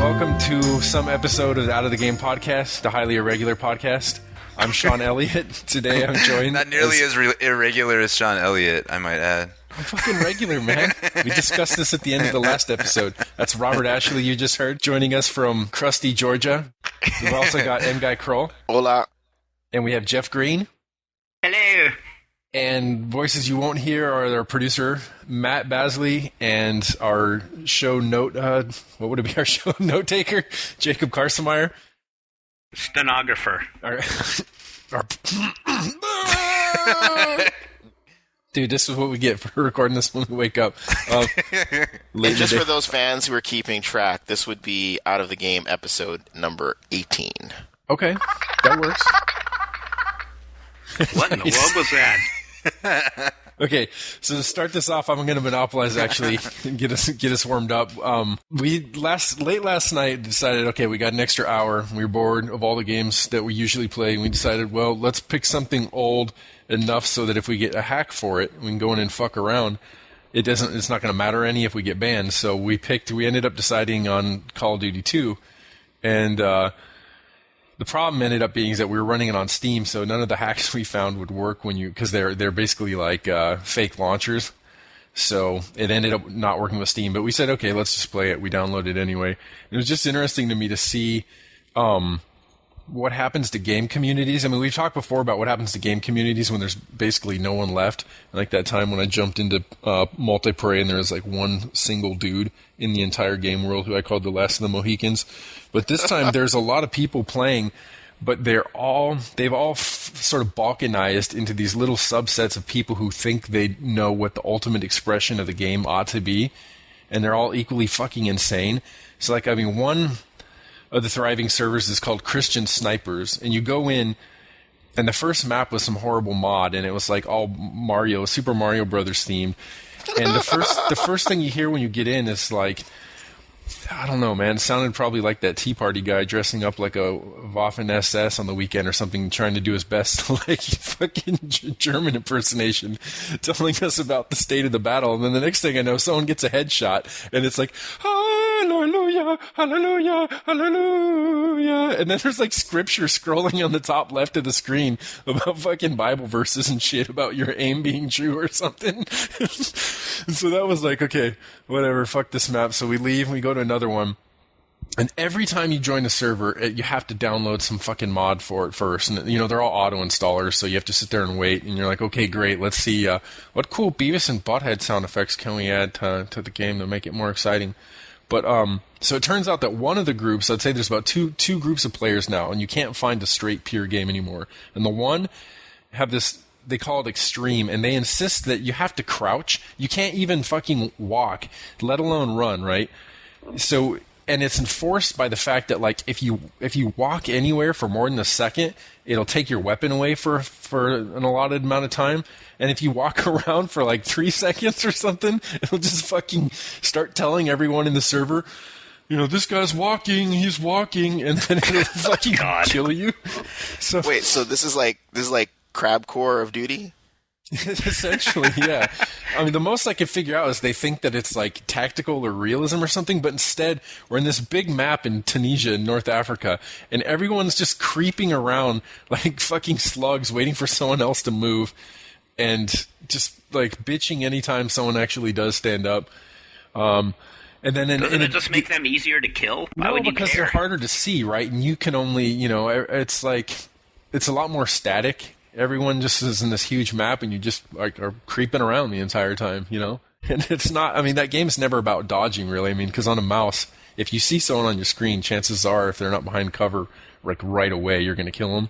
Welcome to some episode of the Out of the Game podcast, the highly irregular podcast. I'm Sean Elliott. Today I'm joined... Not nearly as irregular as Sean Elliott, I might add. I'm fucking regular, man. We discussed this at the end of the last episode. That's Robert Ashley you just heard, joining us from Crusty, Georgia. We've also got M. Guy Kroll. Hola. And we have Jeff Green. Hello. And voices you won't hear are our producer, Matt Basley, and our show note... what would it be? Our show note taker, Jacob Karsemeyer. Stenographer. Dude, this is what we get for recording this when we wake up. And just for those fans who are keeping track, this would be Out of the Game episode number 18. Okay, that works. What in the world was that? Okay, so to start this off, I'm going to monopolize actually and get us warmed up. We late last night decided, okay, we got an extra hour. We were bored of all the games that we usually play, and we decided, well, let's pick something old enough so that if we get a hack for it, we can go in and fuck around. It's not going to matter any if we get banned. So we ended up deciding on Call of Duty 2, and the problem ended up being is that we were running it on Steam, so none of the hacks we found would work because they're basically like fake launchers. So it ended up not working with Steam. But we said, okay, let's just play it. We downloaded it anyway. It was just interesting to me to see what happens to game communities. I mean, we've talked before about what happens to game communities when there's basically no one left. Like that time when I jumped into multiplayer and there was like one single dude in the entire game world who I called the last of the Mohicans. But this time there's a lot of people playing, but they've all sort of balkanized into these little subsets of people who think they know what the ultimate expression of the game ought to be, and they're all equally fucking insane. So like, I mean, one of the thriving servers is called Christian Snipers, and you go in, and the first map was some horrible mod, and it was like all Super Mario Brothers themed. And the first thing you hear when you get in is like, I don't know, man. It sounded probably like that Tea Party guy dressing up like a Waffen SS on the weekend or something, trying to do his best to like fucking German impersonation, telling us about the state of the battle. And then the next thing I know, someone gets a headshot, and it's like, hallelujah, hallelujah, hallelujah. And then there's like scripture scrolling on the top left of the screen about fucking Bible verses and shit about your aim being true or something. And so that was like, okay, whatever, fuck this map. So we leave and we go to another one. And every time you join a server, you have to download some fucking mod for it first. And, you know, they're all auto-installers, so you have to sit there and wait. And you're like, okay, great, let's see what cool Beavis and Butthead sound effects can we add to the game to make it more exciting. But so it turns out that one of the groups, I'd say there's about two groups of players now, and you can't find a straight pure game anymore. And the one have this, they call it extreme, and they insist that you have to crouch. You can't even fucking walk, let alone run, right? So, and it's enforced by the fact that like if you walk anywhere for more than a second, it'll take your weapon away for an allotted amount of time. And if you walk around for like 3 seconds or something, it'll just fucking start telling everyone in the server, you know, this guy's walking, he's walking, and then it'll fucking kill you. So wait, so this is like Crab Core of Duty? Essentially, yeah. I mean, the most I could figure out is they think that it's like tactical or realism or something, but instead we're in this big map in Tunisia in North Africa, and everyone's just creeping around like fucking slugs waiting for someone else to move, and just like bitching anytime someone actually does stand up. And then doesn't it just make them easier to kill? Why would you because care? they're harder to see, right? And you can only, you know, it's like it's a lot more static. Everyone just is in this huge map, and you just like are creeping around the entire time, you know? And it's not, I mean, that game's never about dodging, really. I mean, because on a mouse, if you see someone on your screen, chances are, if they're not behind cover, like right away, you're going to kill them.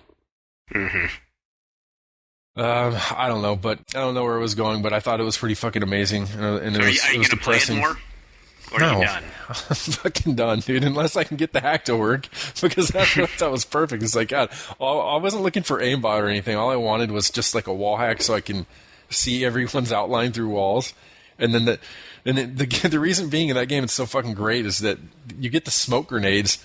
Mm-hmm. I don't know, but I don't know where it was going, but I thought it was pretty fucking amazing. And Are you it was going to play it depressing. more? Or No. are you done? I'm fucking done, dude, unless I can get the hack to work, because that was perfect. It's like, God, I wasn't looking for aimbot or anything. All I wanted was just like a wall hack so I can see everyone's outline through walls. And then the reason being in that game it's so fucking great is that you get the smoke grenades,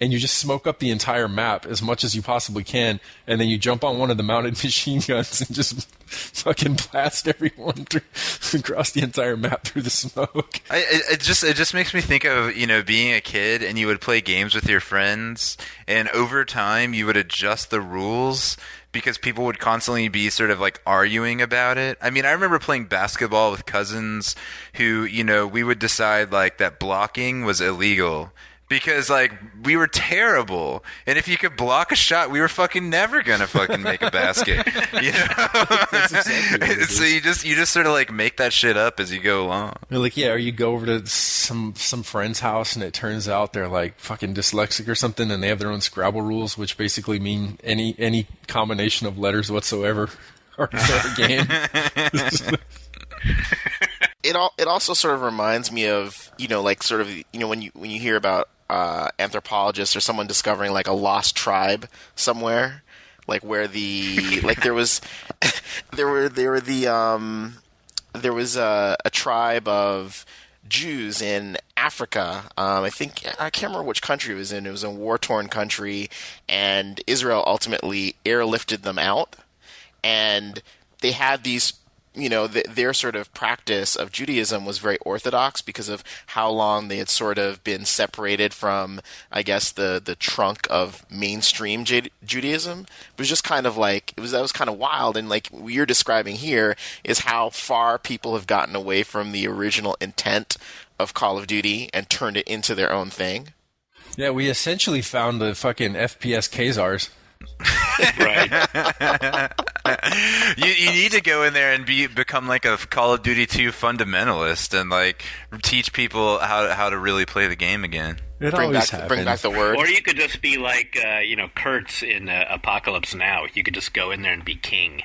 and you just smoke up the entire map as much as you possibly can, and then you jump on one of the mounted machine guns and just fucking blast everyone across the entire map through the smoke. It just makes me think of, being a kid and you would play games with your friends, and over time you would adjust the rules because people would constantly be sort of like arguing about it. I mean, I remember playing basketball with cousins who, we would decide like that blocking was illegal. Because, like, we were terrible. And if you could block a shot, we were fucking never going to fucking make a basket. That's exactly what it is. So you just sort of, like, make that shit up as you go along. You're like, yeah, or you go over to some friend's house and it turns out they're, like, fucking dyslexic or something and they have their own Scrabble rules, which basically mean any combination of letters whatsoever are fair game. It also sort of reminds me of, like sort of, when you hear about anthropologists or someone discovering like a lost tribe somewhere, like where there was a tribe of Jews in Africa. I can't remember which country it was in. It was a war-torn country, and Israel ultimately airlifted them out, and they had these. Their sort of practice of Judaism was very orthodox because of how long they had sort of been separated from, I guess, the trunk of mainstream Judaism. It was just kind of like, that was kind of wild. And like what you're describing here is how far people have gotten away from the original intent of Call of Duty and turned it into their own thing. Yeah, we essentially found the fucking FPS Khazars. Right. You need to go in there and become like a Call of Duty 2 fundamentalist and like teach people how to really play the game again. Bring back the word. Or you could just be like, Kurtz in Apocalypse Now. You could just go in there and be king.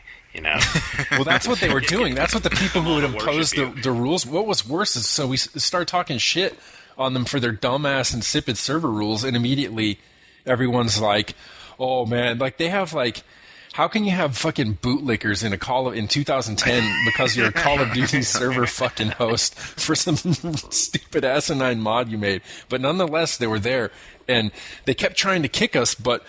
Well, that's what they were doing. That's what the people who would impose the rules. What was worse is so we start talking shit on them for their dumbass insipid server rules, and immediately everyone's like, oh man, like they have like, how can you have fucking bootlickers in 2010 because you're a Call of Duty server fucking host for some stupid asinine mod you made? But nonetheless, they were there, and they kept trying to kick us, but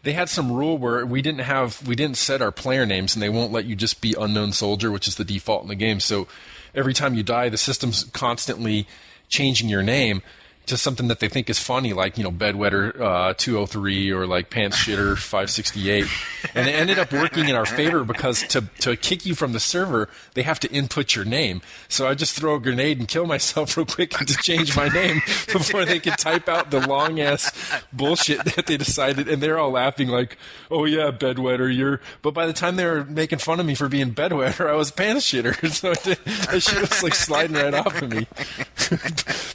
they had some rule where we didn't set our player names, and they won't let you just be unknown soldier, which is the default in the game. So every time you die, the system's constantly changing your name to something that they think is funny, like, Bedwetter 203 or like Pants Shitter 568. And it ended up working in our favor because to kick you from the server, they have to input your name. So I just throw a grenade and kill myself real quick to change my name before they can type out the long-ass bullshit that they decided. And they're all laughing like, oh yeah, Bedwetter, But by the time they were making fun of me for being Bedwetter, I was Pants Shitter. So that shit was like sliding right off of me.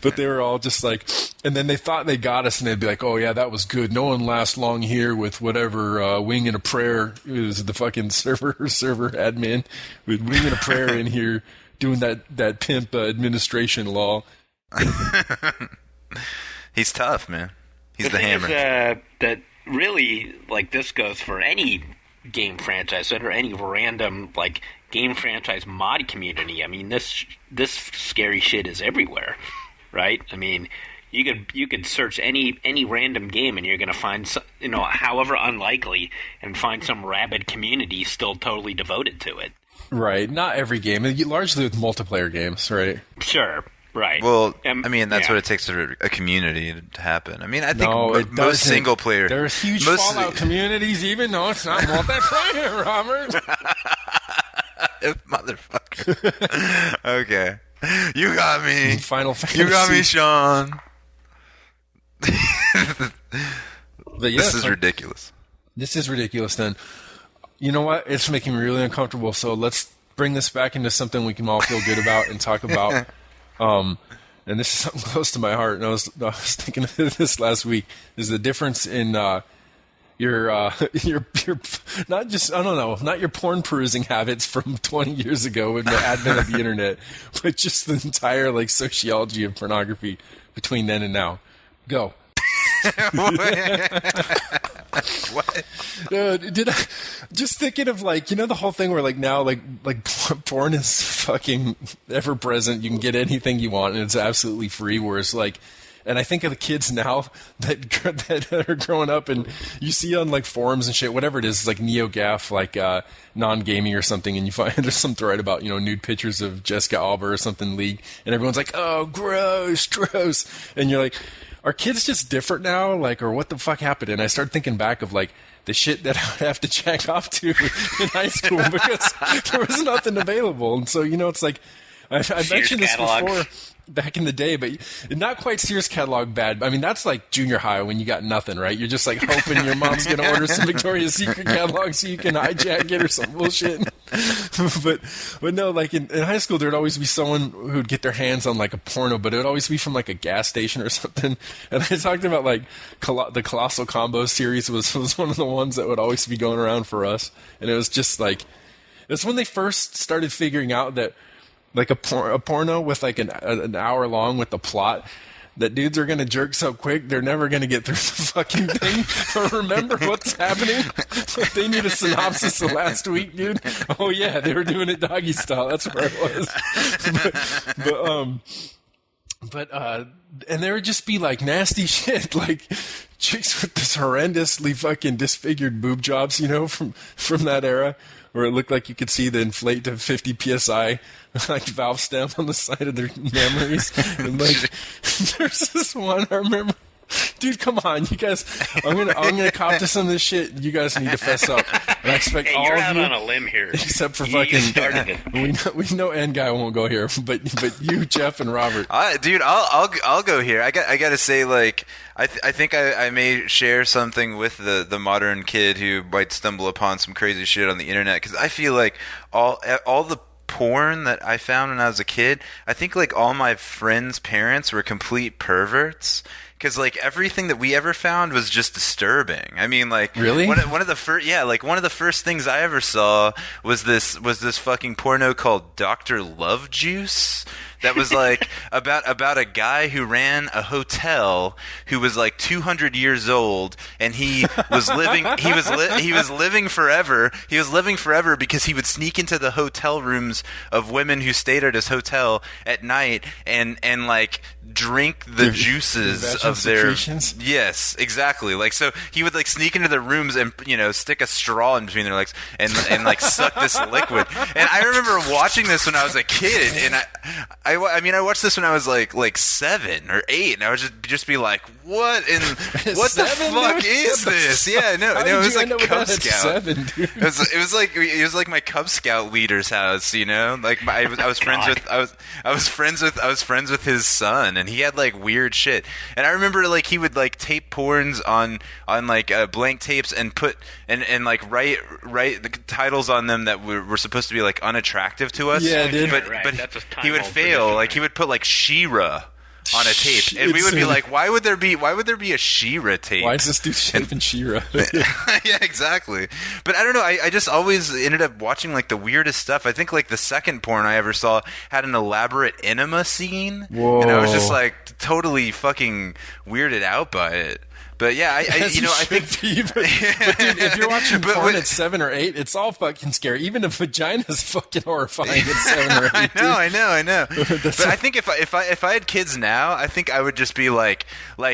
But they were all just like, and then they thought they got us, and they'd be like, oh yeah, that was good. No one lasts long here with whatever wing and a prayer. It was the fucking server admin with wing and a prayer in here doing that pimp administration law. He's tough, man. He's the thing hammer. Is, that really, like, this goes for any game franchise or any random, like, game franchise mod community. I mean, this scary shit is everywhere, right? I mean, you could search any random game and you're going to find, however unlikely, and find some rabid community still totally devoted to it. Right. Not every game. Largely with multiplayer games, right? Sure. Right. Well, I mean, that's what it takes for a community to happen. I mean, I think most single player... There are huge Fallout communities, even though it's not multiplayer, Robert. Motherfucker. Okay. You got me. Final Fantasy. You got me, Sean. This is ridiculous. This is ridiculous, then. You know what? It's making me really uncomfortable, so let's bring this back into something we can all feel good about and talk about. And this is something close to my heart, and I was thinking of this last week, is the difference in your not just, I don't know, not your porn perusing habits from 20 years ago with the advent of the internet, but just the entire like sociology of pornography between then and now. Go. What? Just thinking of like, the whole thing where like now like porn is fucking ever present. You can get anything you want and it's absolutely free. Whereas like And I think of the kids now that are growing up, and you see on like forums and shit, whatever it is like NeoGAF, like non-gaming or something, and you find there's some thread about nude pictures of Jessica Alba or something league, and everyone's like, oh, gross, and you're like, are kids just different now, like, or what the fuck happened? And I started thinking back of like the shit that I would have to jack off to in high school because there was nothing available, and so it's like I mentioned this before. Back in the day, but not quite Sears catalog bad. I mean, that's like junior high when you got nothing, right? You're just like hoping your mom's going to order some Victoria's Secret catalog so you can hijack it or some bullshit. but no, like in high school, there'd always be someone who'd get their hands on like a porno, but it would always be from like a gas station or something. And I talked about like the Colossal Combo series was one of the ones that would always be going around for us. And it was just like, it's when they first started figuring out that like a porno with like an hour long with the plot, that dudes are going to jerk so quick they're never going to get through the fucking thing or remember what's happening. They need a synopsis of last week, dude. Oh yeah, they were doing it doggy style. That's where it was. But and there would just be like nasty shit, like chicks with this horrendously fucking disfigured boob jobs, from that era, where it looked like you could see the inflate to 50 psi like valve stem on the side of their memories. And like, there's this one I remember. Dude, come on, you guys! I'm gonna cop to some of this shit. You guys need to fess up. And I expect all you're of out you, on a limb here, except for you fucking. started it. We know N guy won't go here, but you, Jeff, and Robert. Dude, I'll go here. I got to say, like, I think I may share something with the modern kid who might stumble upon some crazy shit on the internet, because I feel like all the porn that I found when I was a kid, I think like all my friends' parents were complete perverts. Because like everything that we ever found was just disturbing. I mean, like, really, one of the first things I ever saw was this fucking porno called Dr. Love Juice. That was like about a guy who ran a hotel who was like 200 years old, and he was living forever. He was living forever because he would sneak into the hotel rooms of women who stayed at his hotel at night and like drink the juices of their secretions? Yes, exactly. Like, so he would like sneak into the rooms and stick a straw in between their legs and like suck this liquid. And I remember watching this when I was a kid, and I watched this when I was like 7 or 8, and I would just be like, what the fuck dude? is this? Yeah, no, it was like Cub Scout. 7, dude? It was like my Cub Scout leader's house, Like I was friends with his son, and he had like weird shit. And I remember like he would like tape porns on like blank tapes and put and like write the titles on them that were supposed to be like unattractive to us. Yeah, dude. But he would fail. Like he would put like She-Ra on a tape, and we would be like, why would there be a She-Ra tape? Why is this dude shaping She-Ra? Yeah, exactly. But I don't know. I just always ended up watching like the weirdest stuff. I think like the second porn I ever saw had an elaborate enema scene. Whoa. And I was just like totally fucking weirded out by it. But yeah, I think. Be, but dude, if you're watching porn at 7 or 8, it's all fucking scary. Even a vagina's fucking horrifying at 7 or 8. I know. But I think if I had kids now, I think I would just be like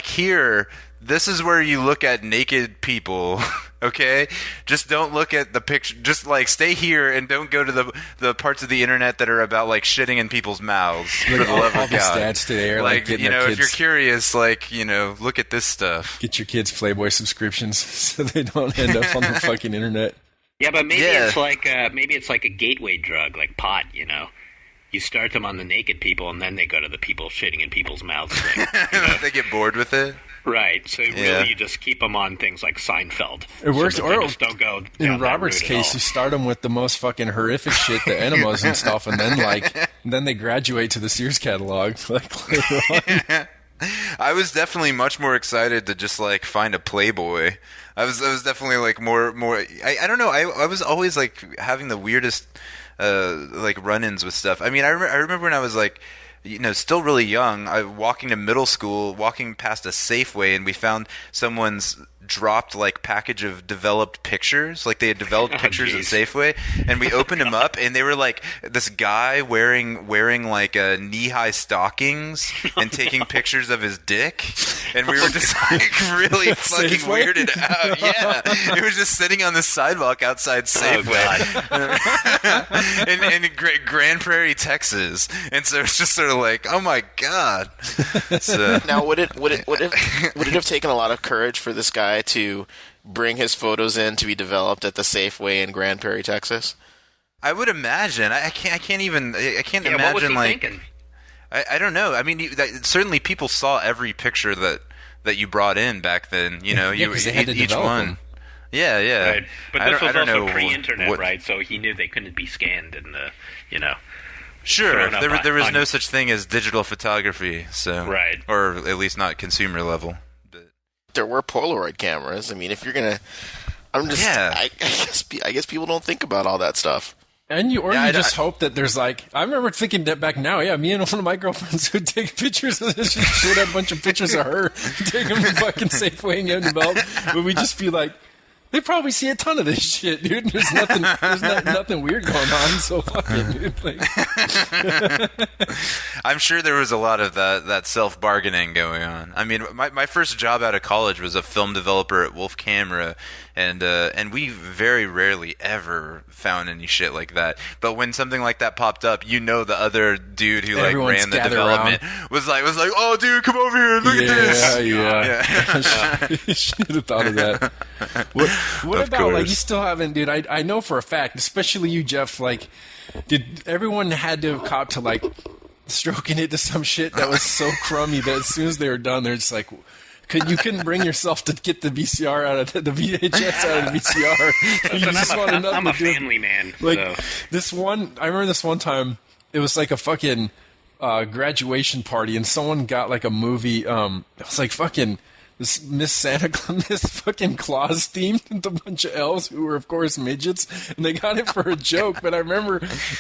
here. This is where you look at naked people, okay? Just don't look at the picture. Just like stay here and don't go to the parts of the internet that are about like shitting in people's mouths. For the love of God, stats today are like if you're curious, like look at this stuff. Get your kids Playboy subscriptions so they don't end up on the fucking internet. Yeah, but maybe it's like a gateway drug, like pot. You start them on the naked people, and then they go to the people shitting in people's mouths thing. They get bored with it. Right, so really you just keep them on things like Seinfeld. It works, so or just don't go in Robert's case, you start them with the most fucking horrific shit, the enemas and stuff, and then they graduate to the Sears catalog. I was definitely much more excited to just like find a Playboy. I was definitely like more. I don't know. I was always like having the weirdest like run-ins with stuff. I mean, I remember when I was like, still really young, walking to middle school, walking past a Safeway, and we found someone's dropped like package of developed pictures. Like they had developed pictures at Safeway, and we opened them up, and they were like this guy wearing like knee-high stockings and taking pictures of his dick, and we were just like really fucking Safeway? weirded out. Yeah, it was just sitting on the sidewalk outside Safeway, in Grand Prairie, Texas, and so it's just sort of like, oh my god. So, Now, would it have taken a lot of courage for this guy to bring his photos in to be developed at the Safeway in Grand Prairie, Texas? I would imagine. I can't What was imagine he like. thinking? I don't know. I mean, certainly people saw every picture that you brought in back then. You know, Yeah, 'cause they had to each develop one. them. Yeah, yeah. Right. But I this was don't also know pre-internet, what- right? So he knew they couldn't be scanned and, Sure, thrown up there was on- no such thing as digital photography, so Right. or at least not consumer level. But There were Polaroid cameras. I mean, if you're gonna, Yeah. I guess people don't think about all that stuff. And you Yeah, just hope that there's like, I remember thinking that back now, yeah, me and one of my girlfriends would take pictures of this. She'd have a bunch of pictures of her, take them to fucking Safeway and get them developed. But we'd just be like, they probably see a ton of this shit, dude. There's nothing weird going on, so fuck it, dude. Like, I'm sure there was a lot of that self-bargaining going on. I mean, my first job out of college was a film developer at Wolf Camera, and we very rarely ever found any shit like that. But when something like that popped up, you know, the other dude who like Everyone's ran the gathered development was like, oh dude, come over here, look at this. yeah. Should have thought of that. What Of about, like, course. you still haven't, dude, I know for a fact, especially you, Jeff, like, did everyone had to have caught to, like, stroking it to some shit that was so crummy that as soon as they were done, they're just like, you couldn't bring yourself to get the VCR out of the VHS out of the VCR. You Listen, just wanted nothing I'm a to do. family man. Like, so. I remember this one time, it was like a fucking graduation party, and someone got like a movie, it was like fucking this Miss fucking Claus themed with a bunch of elves who were of course midgets, and they got it for a joke, but I remember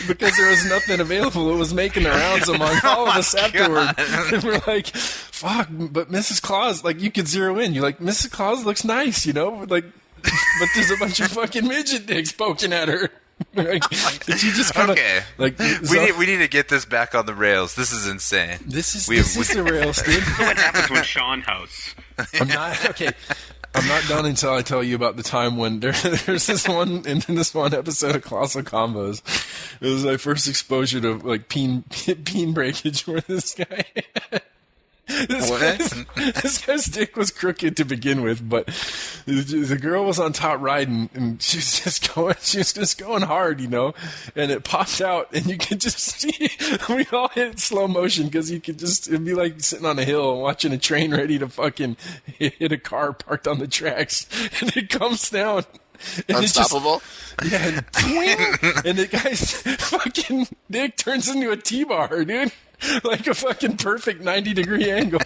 because there was nothing available, it was making the rounds among all of us afterward. And we're like, fuck, but Mrs. Claus, like, you could zero in, you're like, Mrs. Claus looks nice, you know, like, but there's a bunch of fucking midget dicks poking at her. Like, did you just kinda, Okay, like, we need to get this back on the rails. This is insane. this is the rails, dude. What happens when Sean hosts? I'm not done until I tell you about the time when there's this one in this one episode of Colossal Combos. It was my first exposure to like peen breakage, where this guy. This guy's dick was crooked to begin with, but the girl was on top riding, and she was just going hard, you know, and it popped out, and you could just see, we all hit slow motion, because it'd be like sitting on a hill and watching a train ready to fucking hit a car parked on the tracks, and it comes down. And Unstoppable. And twing, and the guy's fucking dick turns into a T-bar, dude. Like a fucking perfect 90-degree angle.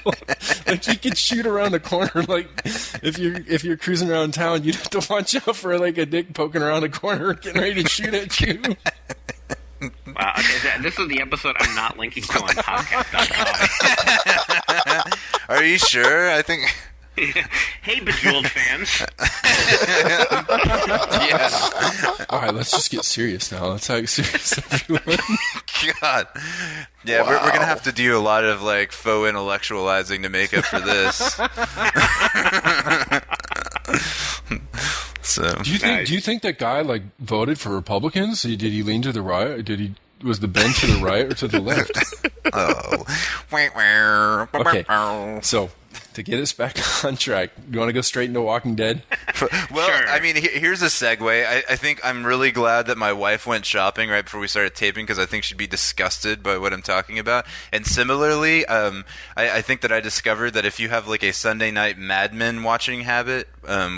Like he could shoot around the corner. Like if you're cruising around town, you'd have to watch out for like a dick poking around the corner, getting ready to shoot at you. Wow, okay, this is the episode I'm not linking to on podcast.com. Are you sure? I think. Hey, Bejeweled fans. Yeah. All right, let's just get serious now. Let's get serious, everyone. God. Yeah, we're gonna have to do a lot of like faux intellectualizing to make up for this. So. Do you think that guy like voted for Republicans? Did he lean to the right? Was the bend to the right or to the left? Okay, so to get us back on track, you want to go straight into Walking Dead? Well, Sure. I mean, here's a segue. I think I'm really glad that my wife went shopping right before we started taping, because I think she'd be disgusted by what I'm talking about. And similarly, I think that I discovered that if you have like a Sunday night Mad Men watching habit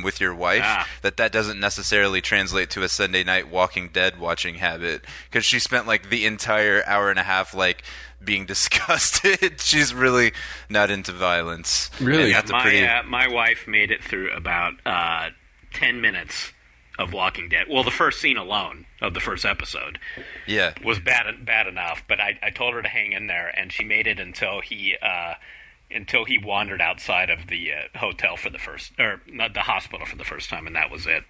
with your wife, that doesn't necessarily translate to a Sunday night Walking Dead watching habit, because she spent like the entire hour and a half like being disgusted. She's really not into violence. Really? And that's a pretty... My wife made it through about 10 minutes of Walking Dead. Well, the first scene alone of the first episode was bad enough, but I told her to hang in there, and she made it until he until he wandered outside of the hotel for the first, or not the hospital for the first time, and that was it.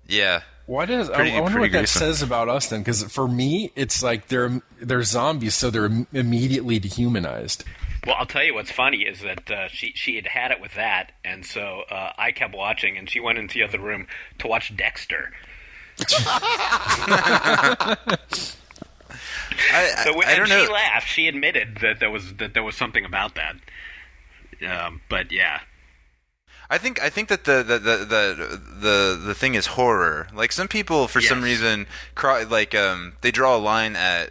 Yeah. Why does I wonder pretty what that gruesome. says about us then? Because for me, it's like they're zombies, so they're immediately dehumanized. Well, I'll tell you what's funny is that she had it with that, and so I kept watching, and she went into the other room to watch Dexter. I don't She know. laughed. She admitted that there was something about that. But yeah. I think that the thing is horror. Like some people, for some Yes. reason, they draw a line at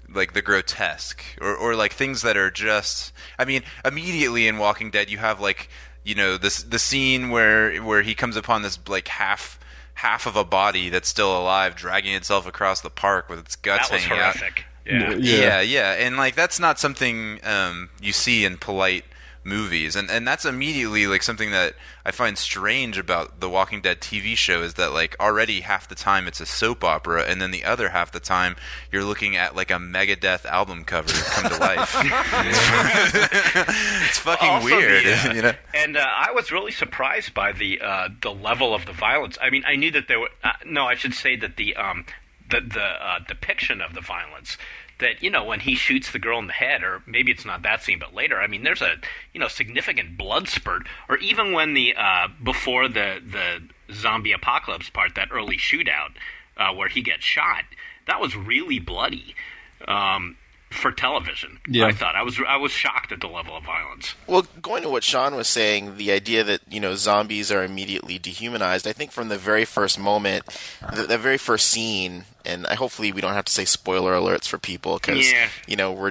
like the grotesque or like things that are just. I mean, immediately in Walking Dead, you have like the scene where he comes upon this like half of a body that's still alive, dragging itself across the park with its guts That was hanging out. horrific. Yeah. Yeah, and like that's not something you see in polite movies, and that's immediately like something that I find strange about the Walking Dead TV show is that like already half the time it's a soap opera, and then the other half the time you're looking at like a Megadeth album cover come to life. It's fucking Also weird, And I was really surprised by the level of the violence. I mean, I knew that there were. No, I should say that the depiction of the violence. That when he shoots the girl in the head, or maybe it's not that scene, but later. I mean, there's a significant blood spurt, or even when the before the zombie apocalypse part, that early shootout where he gets shot. That was really bloody. For television, Yeah. I thought I was shocked at the level of violence. Well, going to what Sean was saying, the idea that zombies are immediately dehumanized. I think from the very first moment, the very first scene, and hopefully we don't have to say spoiler alerts for people because Yeah. we're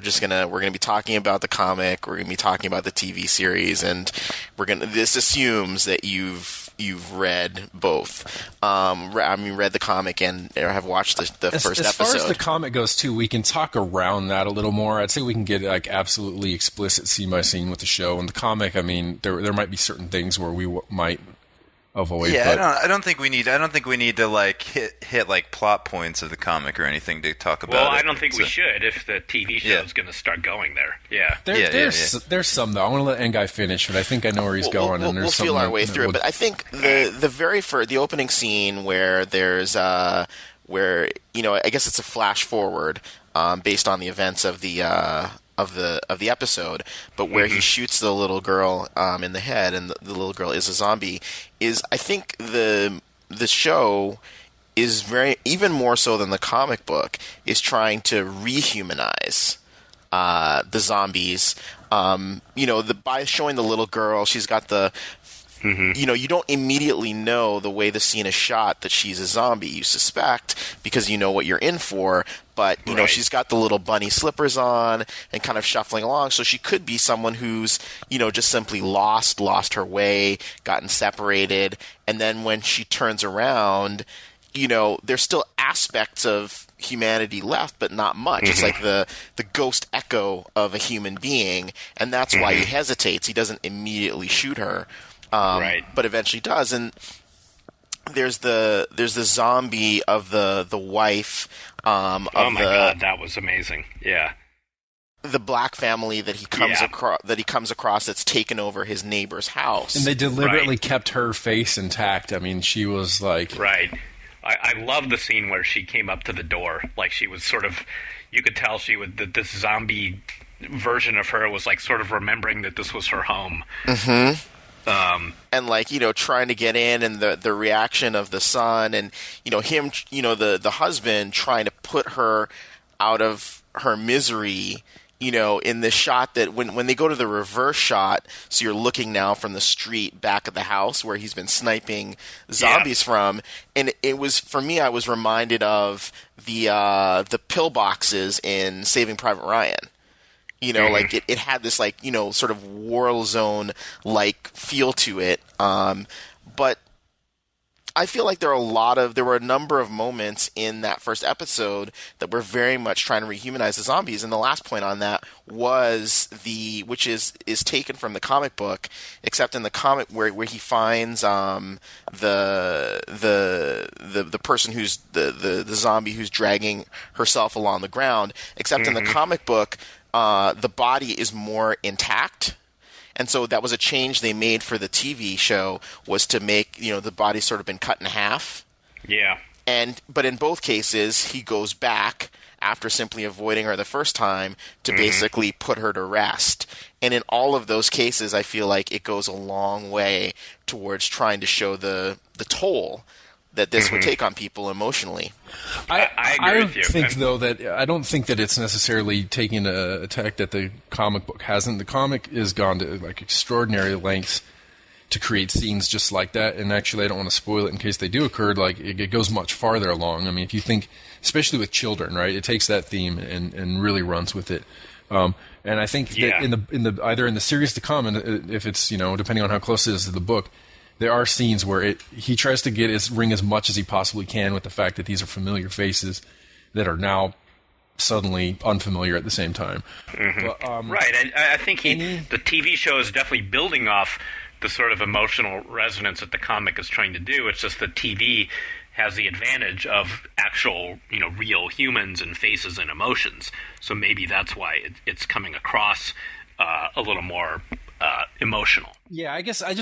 gonna be talking about the comic, we're gonna be talking about the TV series, and this assumes that you've read both. Read the comic and have watched the first As far episode. as the comic goes, too, we can talk around that a little more. I'd say we can get like absolutely explicit scene by scene with the show. In the comic, I mean, there might be certain things where we might avoid. Yeah, but I don't think we need to like hit like plot points of the comic or anything to talk about. Well, it. I don't think we So- should if the TV show is going to start going there. Yeah. There's some though. I want to let N-Guy finish, but I think I know where he's going. We'll, and we'll there's feel our something way that through it, would- but I think the opening scene where there's where I guess it's a flash forward based on the events of the episode, but where he shoots the little girl in the head, and the little girl is a zombie. Is I think the show is very even more so than the comic book is trying to rehumanize the zombies. By showing the little girl, she's got the. You don't immediately know the way the scene is shot that she's a zombie. You suspect because you know what you're in for, but Right. she's got the little bunny slippers on and kind of shuffling along. So she could be someone who's just simply lost her way, gotten separated, and then when she turns around, there's still aspects of humanity left, but not much. It's like the ghost echo of a human being, and that's why he hesitates. He doesn't immediately shoot her. Right. But eventually does, and there's the zombie of the wife Oh my god, that was amazing. Yeah. the black family that he comes across that's taken over his neighbor's house. and they deliberately Right. kept her face intact. I mean, she was like, Right. I love the scene where she came up to the door. Like she was sort of, you could tell she would, that this zombie version of her was like sort of remembering that this was her home. and trying to get in, and the reaction of the son, and him, the husband trying to put her out of her misery. In this shot that when they go to the reverse shot, so you're looking now from the street back at the house where he's been sniping zombies from, and it was, for me, I was reminded of the pillboxes in Saving Private Ryan. Like it had this sort of war zone like feel to it. But I feel like there were a number of moments in that first episode that were very much trying to rehumanize the zombies. And the last point on that was which is taken from the comic book, except in the comic where he finds the person who's the zombie who's dragging herself along the ground. Except in the comic book, the body is more intact. And so that was a change they made for the TV show, was to make, the body sort of been cut in half. Yeah. But in both cases, he goes back after simply avoiding her the first time to basically put her to rest. And in all of those cases, I feel like it goes a long way towards trying to show the toll that this would take on people emotionally. I agree with you. I don't think that it's necessarily taking a tack that the comic book hasn't. The comic has gone to like extraordinary lengths to create scenes just like that. And actually, I don't want to spoil it in case they do occur. Like it goes much farther along. I mean, if you think, especially with children, right? It takes that theme and really runs with it. And I think that in the either in the series to come, and if it's depending on how close it is to the book, there are scenes where he tries to ring as much as he possibly can with the fact that these are familiar faces that are now suddenly unfamiliar at the same time. But, right. I think the TV show is definitely building off the sort of emotional resonance that the comic is trying to do. It's just that TV has the advantage of actual, real humans and faces and emotions. So maybe that's why it's coming across a little more emotional. Yeah, I guess I'm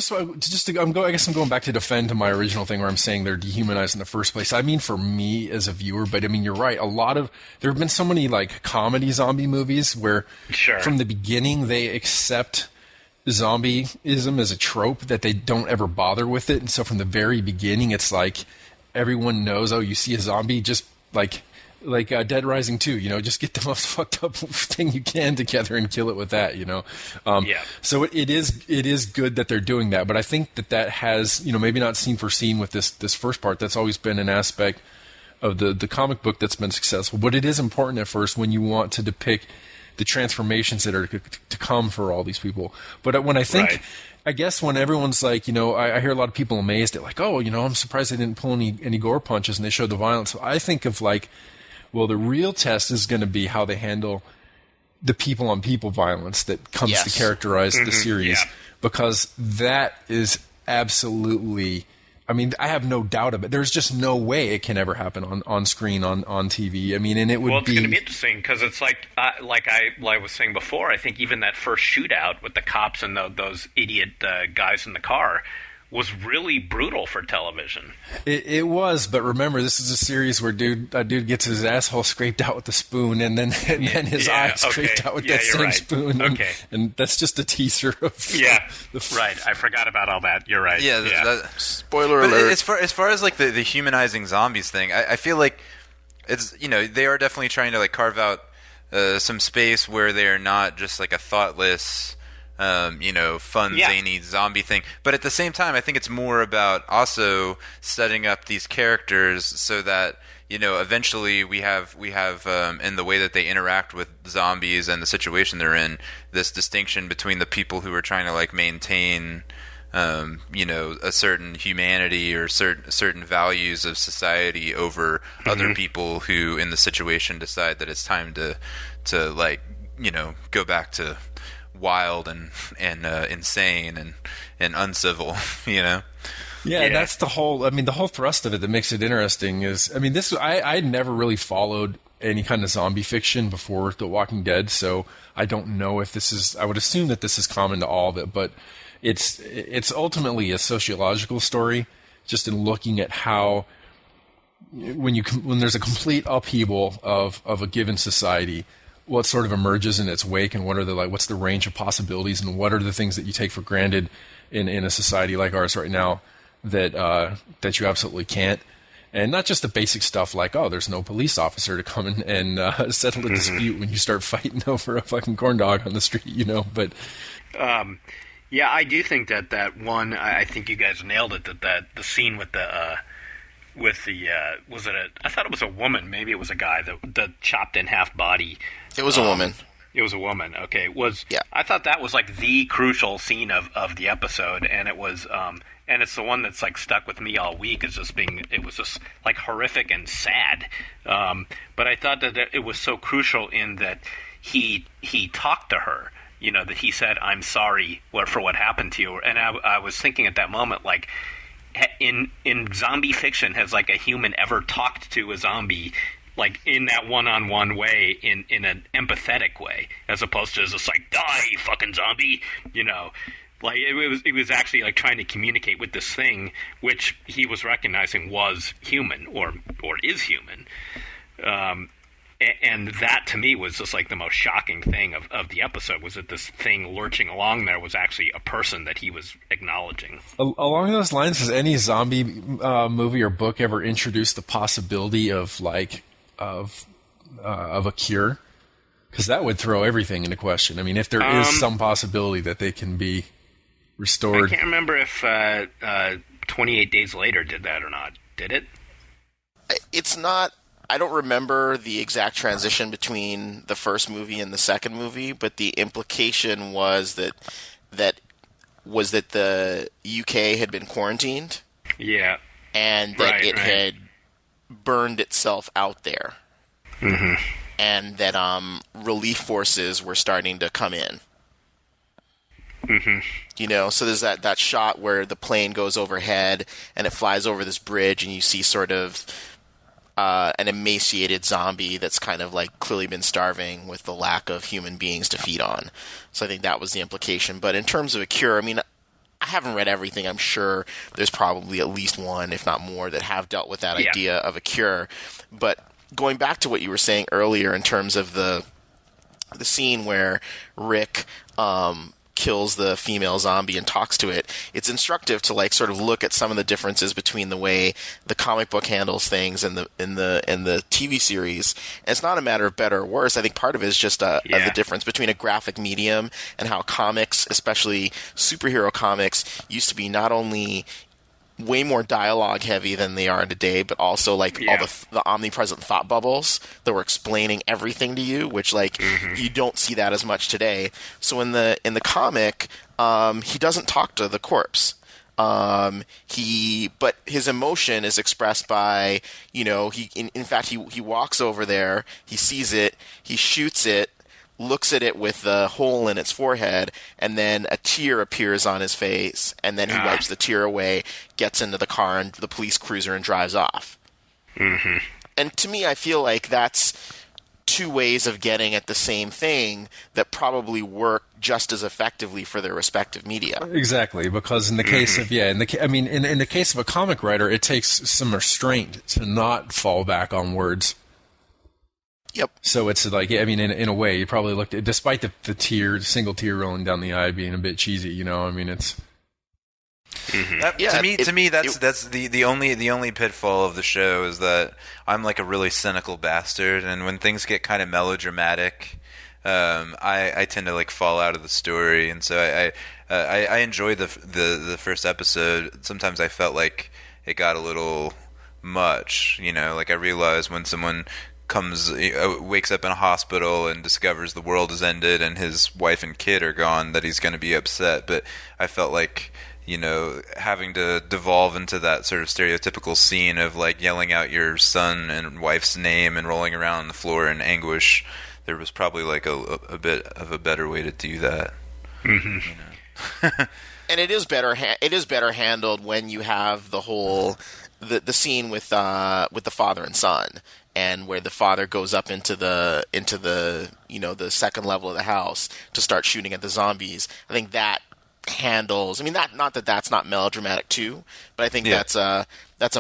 going back to defend to my original thing where I'm saying they're dehumanized in the first place. I mean, for me as a viewer, but I mean, you're right. There have been so many like comedy zombie movies where from the beginning they accept zombieism as a trope that they don't ever bother with it. And so from the very beginning, it's like everyone knows, you see a zombie, just like Dead Rising 2, just get the most fucked up thing you can together and kill it with that, So it is good that they're doing that, but I think that has, maybe not scene for scene with this first part. That's always been an aspect of the comic book that's been successful, but it is important at first when you want to depict the transformations that are to come for all these people. But when I think... Right. I guess when everyone's like, I hear a lot of people amazed at like, I'm surprised they didn't pull any gore punches and they showed the violence. So I think of like, well, the real test is going to be how they handle the people on people violence that comes to characterize the series, because that is absolutely, I have no doubt of it. There's just no way it can ever happen on screen, on TV. And it would Well, it's going to be interesting because it's like I was saying before, I think even that first shootout with the cops and those idiot guys in the car was really brutal for television. It was, but remember, this is a series where a dude gets his asshole scraped out with a spoon, and then his eye scraped out with that same spoon. And that's just a teaser of right. I forgot about all that. You're right. Spoiler alert. As far as like the humanizing zombies thing, I feel like it's they are definitely trying to like carve out some space where they are not just like a thoughtless. Fun, zany zombie thing. But at the same time, I think it's more about also setting up these characters so that, eventually we have in the way that they interact with zombies and the situation they're in, this distinction between the people who are trying to like maintain, a certain humanity or certain values of society over other people who in the situation decide that it's time to like, go back to wild and insane and uncivil, That's the whole the whole thrust of it that makes it interesting is I'd never really followed any kind of zombie fiction before The Walking Dead, so I don't know if I would assume that this is common to all of it, but it's ultimately a sociological story, just in looking at how when there's a complete upheaval of a given society, what sort of emerges in its wake, and what's the range of possibilities, and what are the things that you take for granted in a society like ours right now that you absolutely can't. And not just the basic stuff like, there's no police officer to come and settle a dispute when you start fighting over a fucking corn dog on the street, but I do think that one, I think you guys nailed it, that the scene with the I thought it was a woman, maybe it was a guy, the chopped in half body. It was a woman. It was a woman. Okay. I thought that was like the crucial scene of the episode, and it was and it's the one that's like stuck with me all week as it was just like horrific and sad. But I thought that it was so crucial in that he talked to her, that he said, "I'm sorry for what happened to you." And I was thinking at that moment, like, in zombie fiction, has like a human ever talked to a zombie like in that one-on-one way, in an empathetic way, as opposed to just like, die, you fucking zombie, you know. Like it was actually like trying to communicate with this thing, which he was recognizing was human or is human. And that to me was just like the most shocking thing of the episode, was that this thing lurching along there was actually a person that he was acknowledging. Along those lines, has any zombie movie or book ever introduced the possibility of a cure? Because that would throw everything into question. I mean, if there is some possibility that they can be restored. I can't remember if 28 Days Later did that or not. Did it? It's not. I don't remember the exact transition between the first movie and the second movie, but the implication was that the UK had been quarantined. Yeah. And that it had burned itself out there. Mm-hmm. And that relief forces were starting to come in. Mm-hmm. You know, so there's that shot where the plane goes overhead and it flies over this bridge, and you see sort of an emaciated zombie that's kind of like clearly been starving with the lack of human beings to feed on. So I think that was the implication. But in terms of a cure, I mean, I haven't read everything. I'm sure there's probably at least one, if not more, that have dealt with that idea of a cure. But going back to what you were saying earlier in terms of the scene where Rick kills the female zombie and talks to it, it's instructive to like sort of look at some of the differences between the way the comic book handles things and the TV series. And it's not a matter of better or worse. I think part of it is just the difference between a graphic medium and how comics, especially superhero comics, used to be not only way more dialogue heavy than they are today, but also like all the omnipresent thought bubbles that were explaining everything to you, which like you don't see that as much today. So in the comic, he doesn't talk to the corpse. But his emotion is expressed by, you know, in fact he walks over there, he sees it, he shoots it, looks at it with the hole in its forehead, and then a tear appears on his face, and then he wipes the tear away, gets into the car and the police cruiser, and drives off. Mm-hmm. And to me, I feel like that's two ways of getting at the same thing that probably work just as effectively for their respective media. Exactly, because in the case of in the case of a comic writer, it takes some restraint to not fall back on words. Yep. So it's like, I mean, in a way, you probably looked at, despite the single tear rolling down the eye being a bit cheesy, you know, I mean, it's. To me, that's the only pitfall of the show is that I'm like a really cynical bastard, and when things get kind of melodramatic, I tend to like fall out of the story, and so I enjoyed the first episode. Sometimes I felt like it got a little much, you know, like I realized when someone wakes up in a hospital and discovers the world has ended and his wife and kid are gone, that he's going to be upset. But I felt like, you know, having to devolve into that sort of stereotypical scene of like yelling out your son and wife's name and rolling around on the floor in anguish, there was probably like a bit of a better way to do that. Mm-hmm. You know? And it is better handled when you have the whole the scene with the father and son, and where the father goes up into the you know, the second level of the house to start shooting at the zombies. I think that handles. I mean, not that that's not melodramatic too, but I think that's a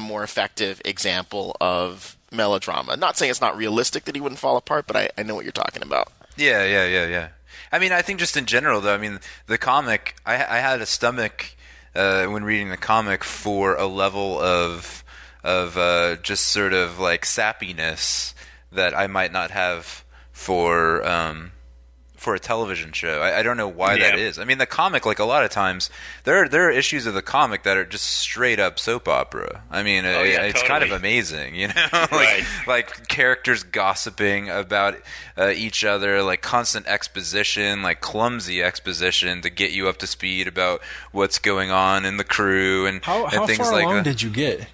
more effective example of melodrama. Not saying it's not realistic that he wouldn't fall apart, but I know what you're talking about. Yeah. I mean, I think just in general, though, I mean, the comic, I had a stomach when reading the comic for a level of just sort of like sappiness that I might not have for a television show. I don't know why that is. I mean, the comic, like a lot of times, there are issues of the comic that are just straight up soap opera. I mean, it's totally. kind of amazing, you know, like characters gossiping about each other, like constant exposition, like clumsy exposition to get you up to speed about what's going on in the crew and how things far like along that. did you get?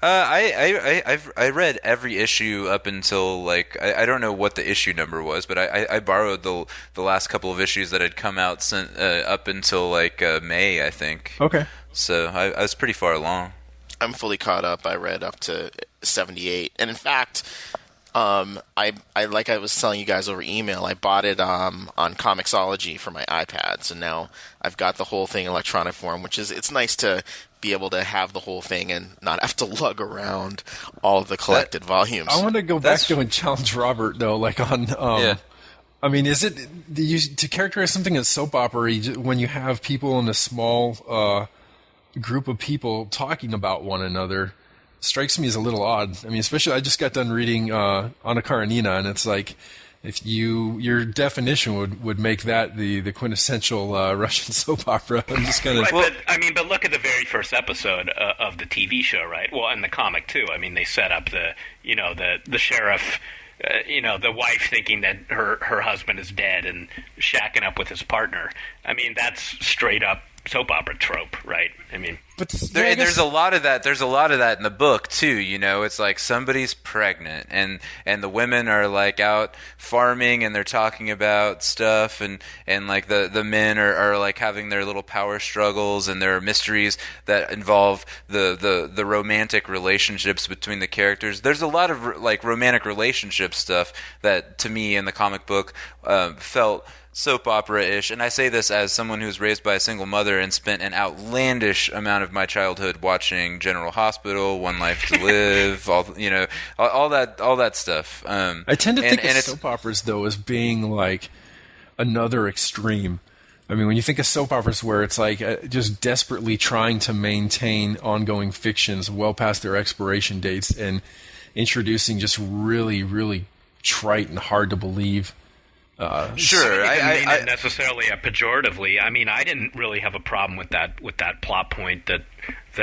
I read every issue up until like I don't know what the issue number was, but I borrowed the last couple of issues that had come out up until like May, I think. Okay. So I was pretty far along. I'm fully caught up. I read up to 78, and in fact, I like I was telling you guys over email, I bought it on Comixology for my iPad, so now I've got the whole thing in electronic form, which is it's nice to be able to have the whole thing and not have to lug around all of the collected volumes. I want to go back to and challenge Robert though, like on. I mean, is it to characterize something as soap opera when you have people in a small group of people talking about one another? Strikes me as a little odd. I mean, especially I just got done reading Anna Karenina, and it's like if your definition would make that the quintessential Russian soap opera. I'm just kind of but look at the very first episode of the TV show, right? Well, and the comic too. I mean, they set up the sheriff. The wife thinking that her husband is dead and shacking up with his partner. I mean, that's straight up soap opera trope, right? I mean, but there's a lot of that. There's a lot of that in the book too. It's like somebody's pregnant, and the women are like out farming, and they're talking about stuff, and like the men are like having their little power struggles, and there are mysteries that involve the romantic relationships between the characters. There's a lot of like romantic relationship stuff that to me in the comic book felt soap opera-ish, and I say this as someone who was raised by a single mother and spent an outlandish amount of my childhood watching General Hospital, One Life to Live, all that stuff. I tend to think of soap operas though as being like another extreme. I mean, when you think of soap operas where it's like just desperately trying to maintain ongoing fictions well past their expiration dates and introducing just really, really trite and hard to believe. Sure, I mean it necessarily pejoratively. I mean, I didn't really have a problem with that plot point that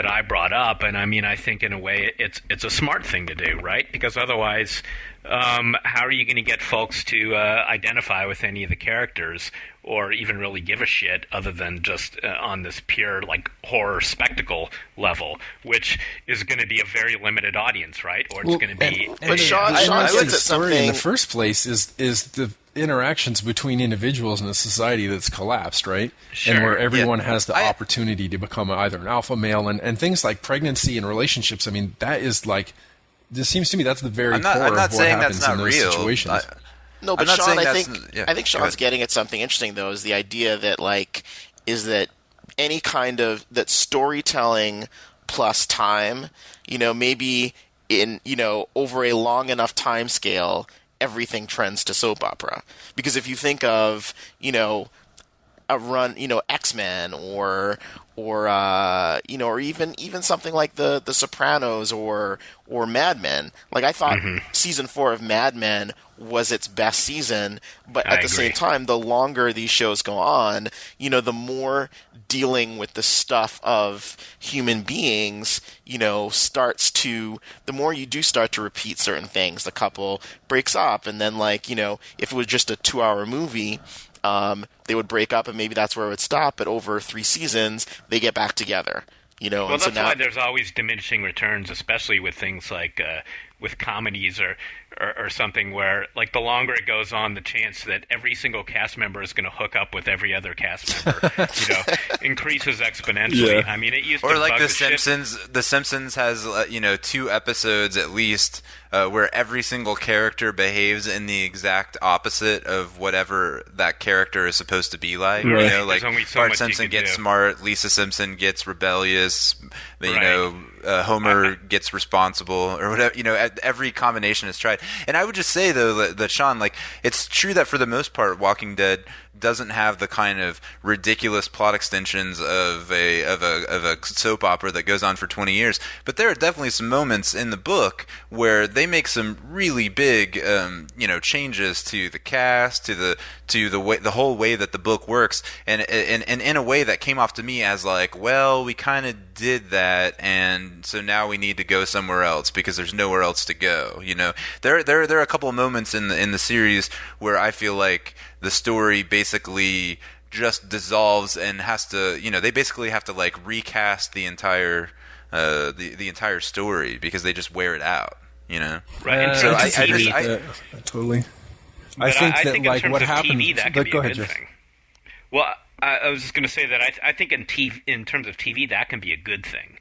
I brought up, and I mean, I think in a way it's a smart thing to do, right? Because otherwise, how are you going to get folks to identify with any of the characters, or even really give a shit, other than just on this pure like horror spectacle level, which is going to be a very limited audience, right? Or it's going to be. But Sean, I looked at something in the first place is the interactions between individuals in a society that's collapsed, right? Sure. And where everyone has the opportunity to become either an alpha male, and things like pregnancy and relationships. I mean, that is like, this seems to me that's the very core of what happens in those situations. No, but Sean, I think Sean's getting at something interesting though, is the idea that that any kind of that storytelling plus time, maybe in over a long enough time scale, everything trends to soap opera. Because if you think of, a run, X-Men or even something like the Sopranos or Mad Men. Like I thought season 4 of Mad Men was its best season, but at the same time, the longer these shows go on, the more dealing with the stuff of human beings, the more you do start to repeat certain things. The couple breaks up, and then if it was just a 2-hour movie, they would break up, and maybe that's where it would stop. But over 3 seasons, they get back together. Well, that's why there's always diminishing returns, especially with things like with comedies or something where, like, the longer it goes on, the chance that every single cast member is going to hook up with every other cast member, increases exponentially. Yeah. I mean, it used to like bug The Simpsons. The Simpsons has 2 episodes at least where every single character behaves in the exact opposite of whatever that character is supposed to be like. Right. Like Bart Simpson gets smart, Lisa Simpson gets rebellious, Homer gets responsible, or whatever. Every combination is tried. And I would just say though that Sean, like, it's true that for the most part, Walking Dead doesn't have the kind of ridiculous plot extensions of a soap opera that goes on for 20 years. But there are definitely some moments in the book where they make some really big, changes to the cast, to the whole way that the book works, and in a way that came off to me as like, well, we kind of did that, and so now we need to go somewhere else because there's nowhere else to go. There are a couple of moments in the series where I feel like the story basically just dissolves and has to, they basically have to like recast the entire the entire story because they just wear it out, Right. So totally. I think like in what terms of happens. TV, that can be go a ahead, good Jeff. thing. Well, I was just going to say that I think in terms of TV, that can be a good thing.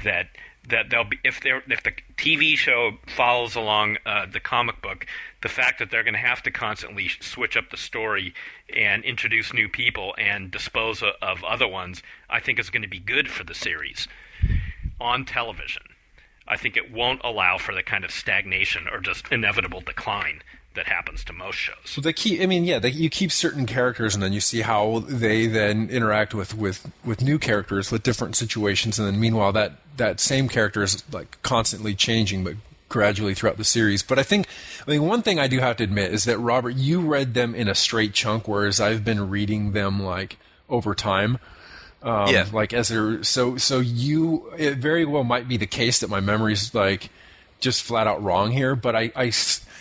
That that they'll be if the TV show follows along the comic book, the fact that they're going to have to constantly switch up the story and introduce new people and dispose of other ones, I think is going to be good for the series on television. I think it won't allow for the kind of stagnation or just inevitable decline that happens to most shows. So you keep certain characters, and then you see how they then interact with new characters with different situations, and then meanwhile that same character is like constantly changing, but gradually throughout the series. But I think one thing I do have to admit is that, Robert, you read them in a straight chunk, whereas I've been reading them like over time. Like as they're so you, it very well might be the case that my memory's like just flat out wrong here, but I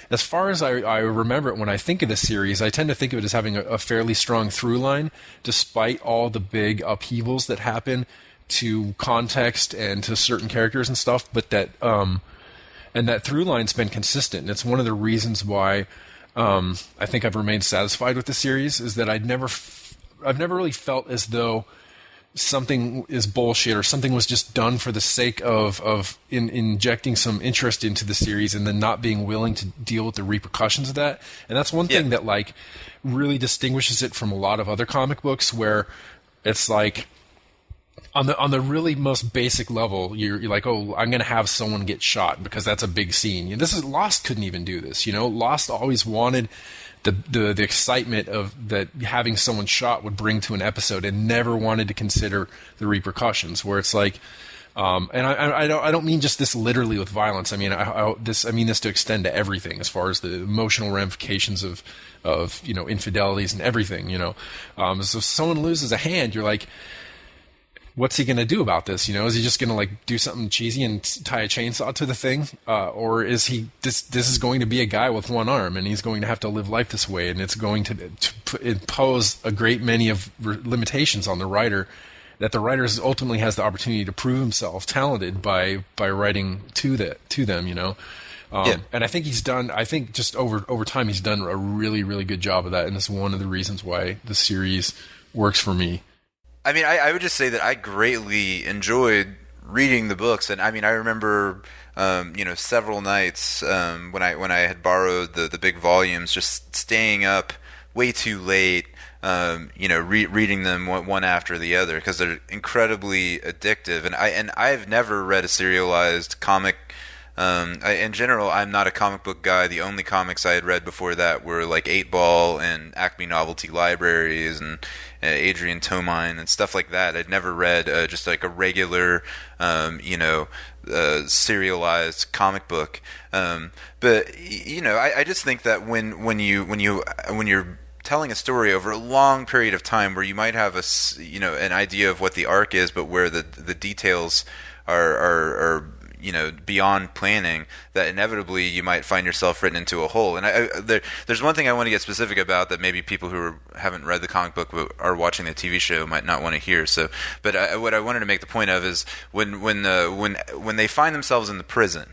as far as I remember it, when I think of the series, I tend to think of it as having a fairly strong through line, despite all the big upheavals that happen to context and to certain characters and stuff. But that and that through line's been consistent. And it's one of the reasons why I think I've remained satisfied with the series, is that I've never really felt as though something is bullshit or something was just done for the sake of injecting some interest into the series and then not being willing to deal with the repercussions of that. And that's one thing that like really distinguishes it from a lot of other comic books, where it's like on the really most basic level, you're like, oh, I'm going to have someone get shot because that's a big scene. This is Lost couldn't even do this. Lost always wanted the excitement of that having someone shot would bring to an episode, and never wanted to consider the repercussions. Where it's like, and I don't mean just this literally with violence. I mean I mean this to extend to everything, as far as the emotional ramifications of infidelities and everything. So if someone loses a hand, you're like, what's he going to do about this? Is he just going to like do something cheesy and tie a chainsaw to the thing? Or is he, this is going to be a guy with one arm, and he's going to have to live life this way, and it's going to impose a great many of limitations on the writer, that the writer ultimately has the opportunity to prove himself talented by writing to them, And I think just over time he's done a really, really good job of that, and it's one of the reasons why the series works for me. I mean, I would just say that I greatly enjoyed reading the books, and I mean, I remember, several nights when I had borrowed the big volumes, just staying up way too late, reading them one after the other, because they're incredibly addictive. And I've never read a serialized comic. In general, I'm not a comic book guy. The only comics I had read before that were like 8-Ball and Acme Novelty Libraries and Adrian Tomine and stuff like that. I'd never read just like a regular, serialized comic book. But I just think that when you're telling a story over a long period of time, where you might have an idea of what the arc is, but where the details are beyond planning, that inevitably you might find yourself written into a hole. And there's one thing I want to get specific about that maybe people who haven't read the comic book but are watching the TV show might not want to hear. But what I wanted to make the point of is when they find themselves in the prison,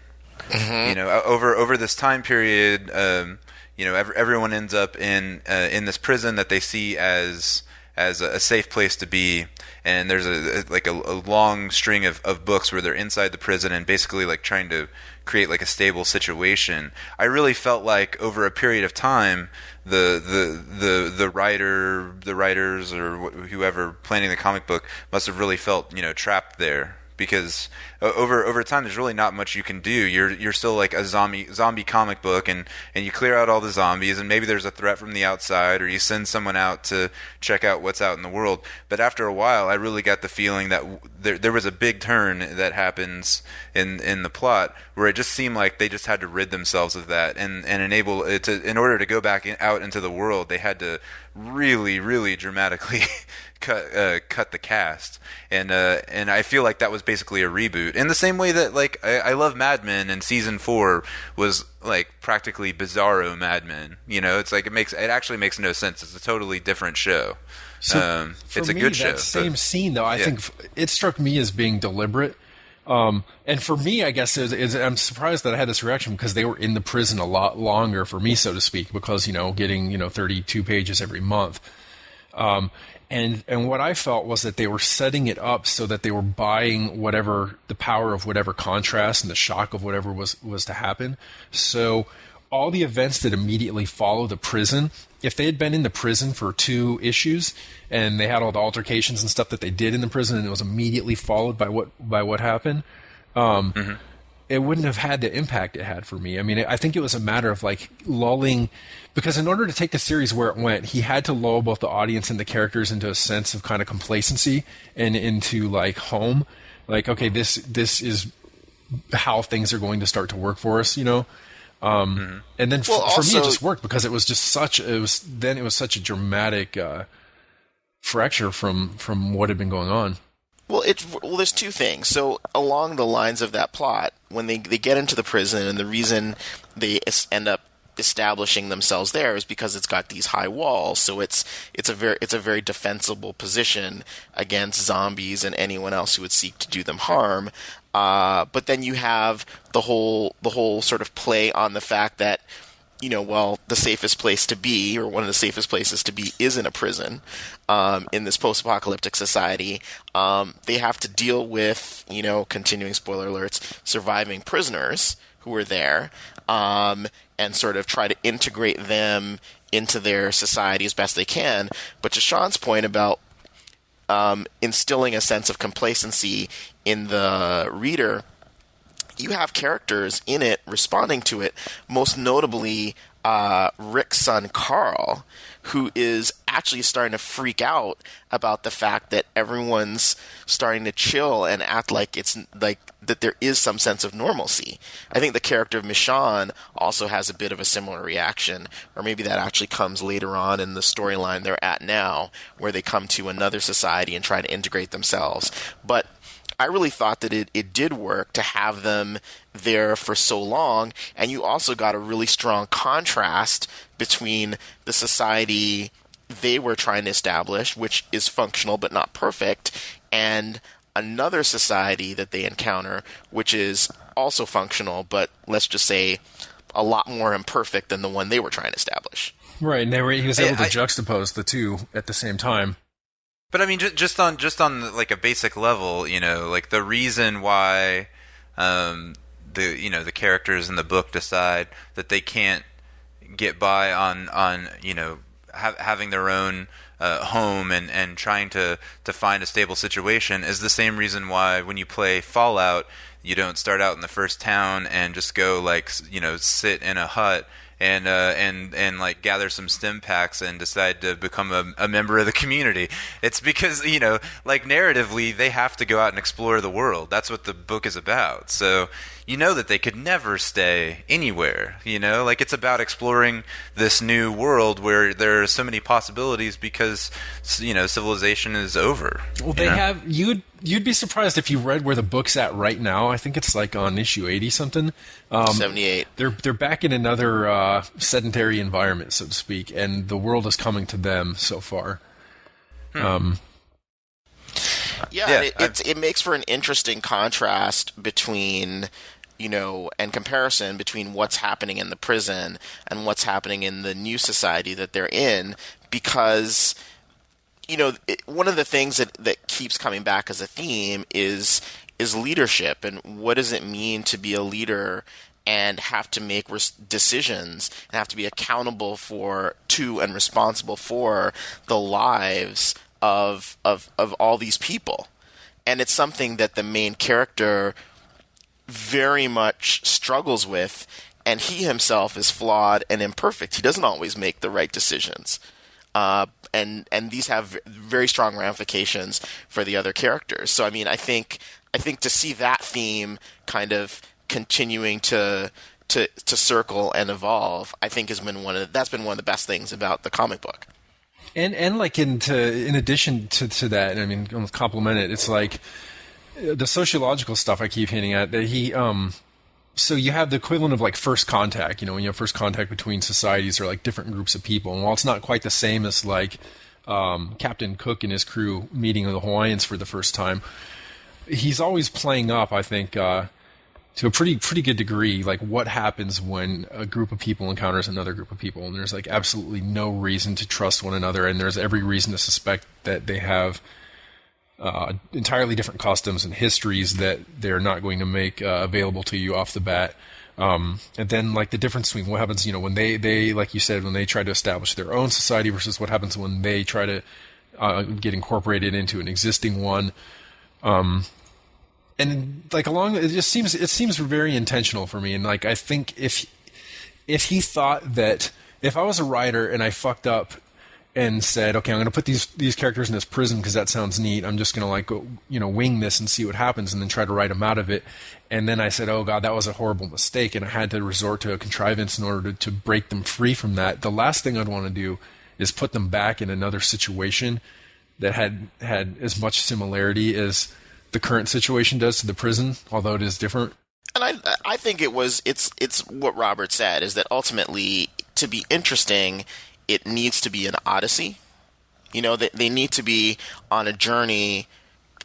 over this time period, everyone ends up in this prison that they see as a safe place to be. And there's a long string of books where they're inside the prison and basically like trying to create like a stable situation. I really felt like over a period of time, the writers or whoever planning the comic book must have really felt trapped there. Because over time, there's really not much you can do. You're still like a zombie comic book, and you clear out all the zombies, and maybe there's a threat from the outside, or you send someone out to check out what's out in the world. But after a while, I really got the feeling that there was a big turn that happens in the plot, where it just seemed like they just had to rid themselves of that and enable it to, in order to go back out into the world, they had to really, really dramatically cut the cast, and I feel like that was basically a reboot. In the same way that like I love Mad Men, and season 4 was like practically Bizarro Mad Men. It's like it actually makes no sense. It's a totally different show. So it's a me, good show. That same scene though, I think it struck me as being deliberate. And for me, I guess I'm surprised that I had this reaction, because they were in the prison a lot longer for me, so to speak, because getting 32 pages every month. And what I felt was that they were setting it up so that they were buying whatever the power of whatever contrast and the shock of whatever was to happen. So all the events that immediately follow the prison, if they had been in the prison for 2 issues and they had all the altercations and stuff that they did in the prison and it was immediately followed by what happened, it wouldn't have had the impact it had for me. I mean, I think it was a matter of like lulling, because in order to take the series where it went, he had to lull both the audience and the characters into a sense of kind of complacency and into like home. Like, okay, this is how things are going to start to work for us, you know? And then for me, it just worked because it was just such a dramatic fracture from what had been going on. Well, there's 2 things. So along the lines of that plot, when they get into the prison, and the reason they end up establishing themselves there is because it's got these high walls. So it's a very defensible position against zombies and anyone else who would seek to do them harm. But then you have the whole sort of play on the fact that, you know, well, the safest place to be, or one of the safest places to be, is in a prison. In this post-apocalyptic society, they have to deal with, you know, continuing spoiler alerts, surviving prisoners who are there, and sort of try to integrate them into their society as best they can. But to Sean's point about instilling a sense of complacency in the reader, you have characters in it responding to it, most notably Rick's son Carl, who is actually starting to freak out about the fact that everyone's starting to chill and act like it's like that there is some sense of normalcy. I think the character of Michonne also has a bit of a similar reaction, or maybe that actually comes later on in the storyline they're at now, where they come to another society and try to integrate themselves. But I really thought that it did work to have them there for so long, and you also got a really strong contrast between the society they were trying to establish, which is functional but not perfect, and another society that they encounter, which is also functional, but let's just say a lot more imperfect than the one they were trying to establish. Right, and he was able to juxtapose the two at the same time. But I mean, just on like a basic level, you know, like the reason why the characters in the book decide that they can't get by on having their own home and trying to find a stable situation is the same reason why when you play Fallout, you don't start out in the first town and just go like, you know, sit in a hut and like gather some stim packs and decide to become a member of the community. It's because, you know, like narratively they have to go out and explore the world. That's what the book is about. So you know that they could never stay anywhere, you know, like it's about exploring this new world where there are so many possibilities because, you know, civilization is over. Well, they have, you'd be surprised if you read where the book's at right now. I think it's like on issue 80 something. 78. They're back in another sedentary environment, so to speak, and the world is coming to them so far. It makes for an interesting contrast between, you know, and comparison between what's happening in the prison and what's happening in the new society that they're in, because, you know, one of the things that keeps coming back as a theme is leadership, and what does it mean to be a leader and have to make decisions and have to be accountable to and responsible for the lives of all these people. And it's something that the main character very much struggles with, and he himself is flawed and imperfect. He doesn't always make the right decisions. And these have very strong ramifications for the other characters. So I mean, I think to see that theme kind of continuing to circle and evolve, I think that's been one of the best things about the comic book. And like in addition to that, I mean, almost compliment it. It's like the sociological stuff I keep hinting at that he. So you have the equivalent of like first contact. You know, when you have first contact between societies or like different groups of people. And while it's not quite the same as like Captain Cook and his crew meeting the Hawaiians for the first time, he's always playing up, I think, to a pretty good degree, like what happens when a group of people encounters another group of people, and there's like absolutely no reason to trust one another, and there's every reason to suspect that they have entirely different customs and histories that they're not going to make available to you off the bat. And then like the difference between what happens, when they like you said, when they try to establish their own society versus what happens when they try to get incorporated into an existing one. And like it seems very intentional for me. And like, I think if he thought that if I was a writer and I fucked up and said, okay, I'm going to put these characters in this prison because that sounds neat, I'm just going to like go, wing this and see what happens and then try to write them out of it. And then I said, oh God, that was a horrible mistake. And I had to resort to a contrivance in order to break them free from that. The last thing I'd want to do is put them back in another situation that had as much similarity as the current situation does to the prison, although it is different. And I think it's what Robert said, is that ultimately, to be interesting, it needs to be an odyssey. They need to be on a journey,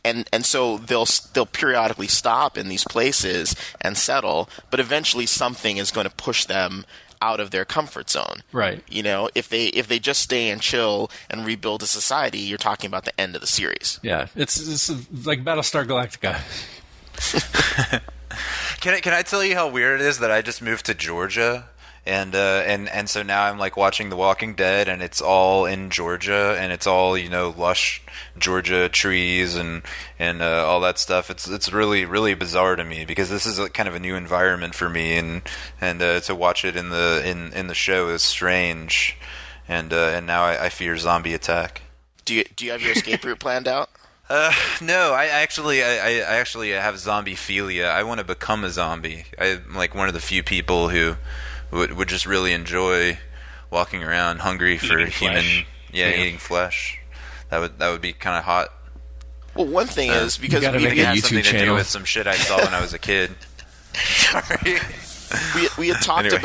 and so they'll periodically stop in these places and settle, but eventually something is going to push them out of their comfort zone. Right. If they just stay and chill and rebuild a society, you're talking about the end of the series. Yeah, it's like Battlestar Galactica. Can I tell you how weird it is that I just moved to Georgia? And so now I'm like watching The Walking Dead, and it's all in Georgia, and it's all lush Georgia trees and all that stuff. It's really really bizarre to me because this is kind of a new environment for me, and to watch it in the show is strange, and now I fear zombie attack. Do you have your escape route planned out? No, I actually have zombie-philia. I want to become a zombie. I'm like one of the few people who would just really enjoy walking around hungry for eating flesh. That would be kind of hot. Well, one thing is because gotta we make a had YouTube something to do channel. with some shit I saw when I was a kid. Sorry. we had talked Anyway.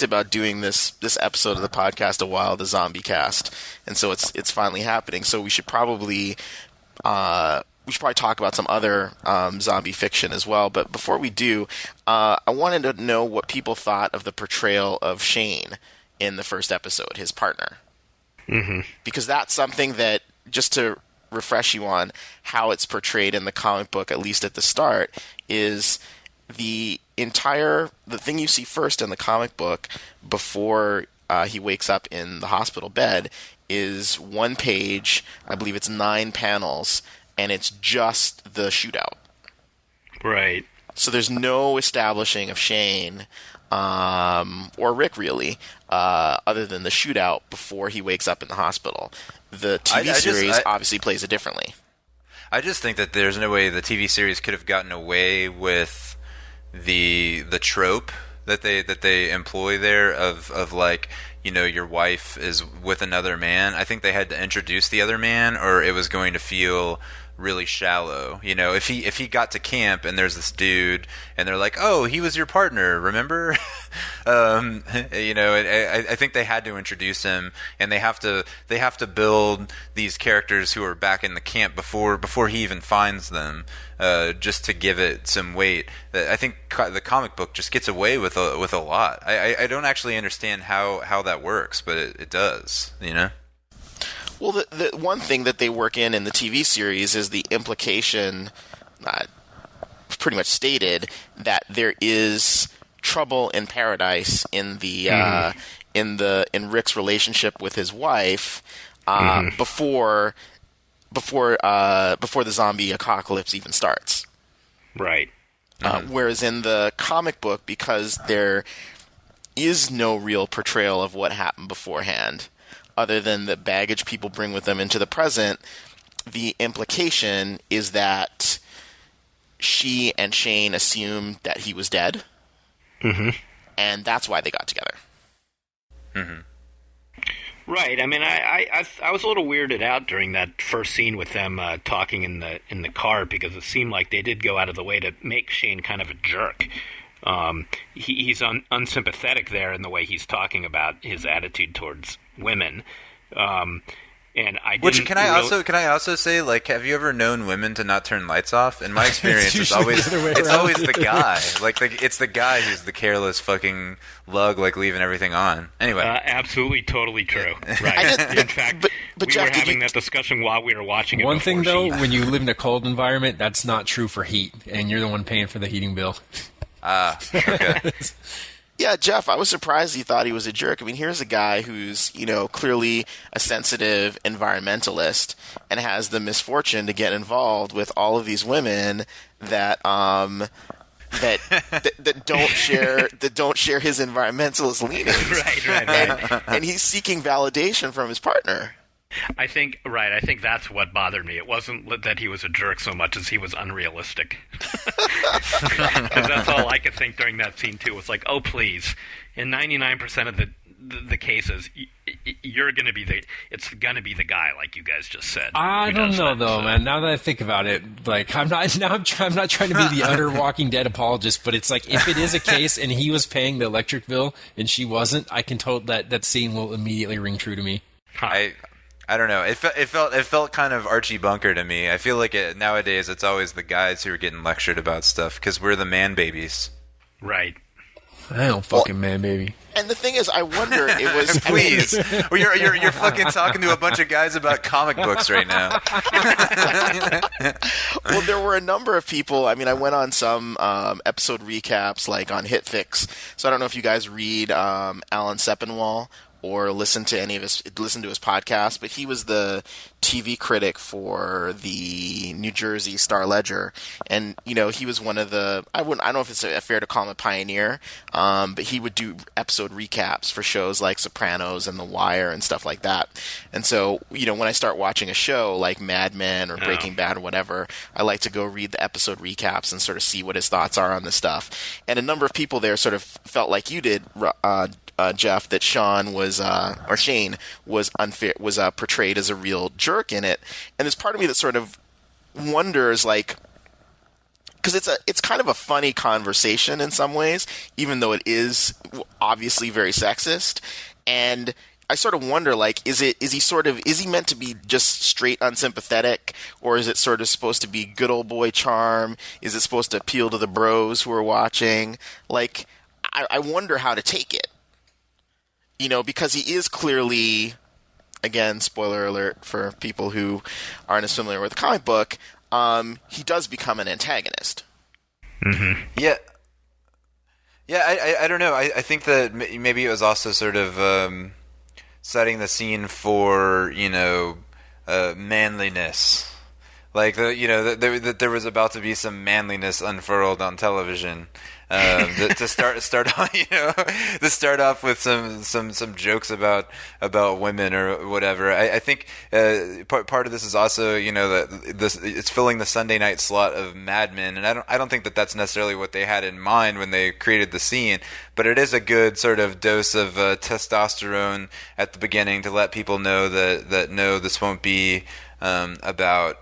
about doing this episode of the podcast a while, the Zombie Cast, and so it's finally happening. So we should probably talk about some other zombie fiction as well. But before we do, I wanted to know what people thought of the portrayal of Shane in the first episode, his partner. Mm-hmm. Because that's something that, just to refresh you on how it's portrayed in the comic book, at least at the start, is the thing you see first in the comic book before he wakes up in the hospital bed is one page, I believe it's 9 panels, and it's just the shootout. Right. So there's no establishing of Shane or Rick, really, other than the shootout before he wakes up in the hospital. The TV series obviously plays it differently. I just think that there's no way the TV series could have gotten away with the trope that they employ there of like, your wife is with another man. I think they had to introduce the other man, or it was going to feel really shallow. If he got to camp and there's this dude and they're like, oh, he was your partner, remember? I think they had to introduce him, and they have to build these characters who are back in the camp before he even finds them, just to give it some weight. I think the comic book just gets away with a lot. I don't actually understand how that works, but it does. Well, the one thing that they work in the TV series is the implication, pretty much stated, that there is trouble in paradise in in Rick's relationship with his wife before the zombie apocalypse even starts. Right. Whereas in the comic book, because there is no real portrayal of what happened beforehand, other than the baggage people bring with them into the present, the implication is that she and Shane assumed that he was dead, and that's why they got together. Mm-hmm. Right. I mean, I was a little weirded out during that first scene with them talking in the car, because it seemed like they did go out of the way to make Shane kind of a jerk. He's unsympathetic there in the way he's talking about his attitude towards women. And I didn't. Which can I also say, like, have you ever known women to not turn lights off? In my experience, it's always the guy. Like, it's the guy who's the careless fucking lug, like leaving everything on. Anyway, absolutely, totally true. Right. In fact, but we Jeff, were having that discussion while we were watching it. One thing before though, when you live in a cold environment, that's not true for heat, and you're the one paying for the heating bill. Okay. Yeah, Jeff, I was surprised he thought he was a jerk. I mean, here's a guy who's, clearly a sensitive environmentalist and has the misfortune to get involved with all of these women that that don't share his environmentalist leanings. Right. And he's seeking validation from his partner. I think that's what bothered me. It wasn't that he was a jerk so much as he was unrealistic. Because that's all I could think during that scene too. Was like, oh please, in 99% of the cases, you're gonna be it's gonna be the guy, like you guys just said. I don't know though, man. Now that I think about it, like I'm not trying to be the utter Walking Dead apologist, but it's like if it is a case and he was paying the electric bill and she wasn't, I can that scene will immediately ring true to me. I don't know. It felt kind of Archie Bunker to me. I feel like nowadays it's always the guys who are getting lectured about stuff because we're the man babies. Right. I don't fucking man baby. And the thing is, I wonder it was. Please, you're fucking talking to a bunch of guys about comic books right now. Well, there were a number of people. I mean, I went on some episode recaps, like on HitFix. So I don't know if you guys read Alan Sepinwall or listen to his podcast, but he was the TV critic for the New Jersey Star Ledger, and he was one of the I don't know if it's fair to call him a pioneer, but he would do episode recaps for shows like Sopranos and The Wire and stuff like that. And so when I start watching a show like Mad Men or Breaking Bad or whatever, I like to go read the episode recaps and sort of see what his thoughts are on this stuff. And a number of people there sort of felt like you did, Jeff, that Shane was unfair, was portrayed as a real jerk in it. And there's part of me that sort of wonders, like, because it's kind of a funny conversation in some ways, even though it is obviously very sexist. And I sort of wonder, like, is he meant to be just straight unsympathetic, or is it sort of supposed to be good old boy charm? Is it supposed to appeal to the bros who are watching? Like, I wonder how to take it. Because he is clearly, again, spoiler alert for people who aren't as familiar with the comic book, he does become an antagonist. Mm-hmm. Yeah. Yeah, I don't know. I think that maybe it was also sort of setting the scene for, manliness. Like, that there was about to be some manliness unfurled on television. To start off with some jokes about women or whatever. I think part of this is also that it's filling the Sunday night slot of Mad Men, and I don't think that that's necessarily what they had in mind when they created the scene, but it is a good sort of dose of testosterone at the beginning to let people know that no, this won't be about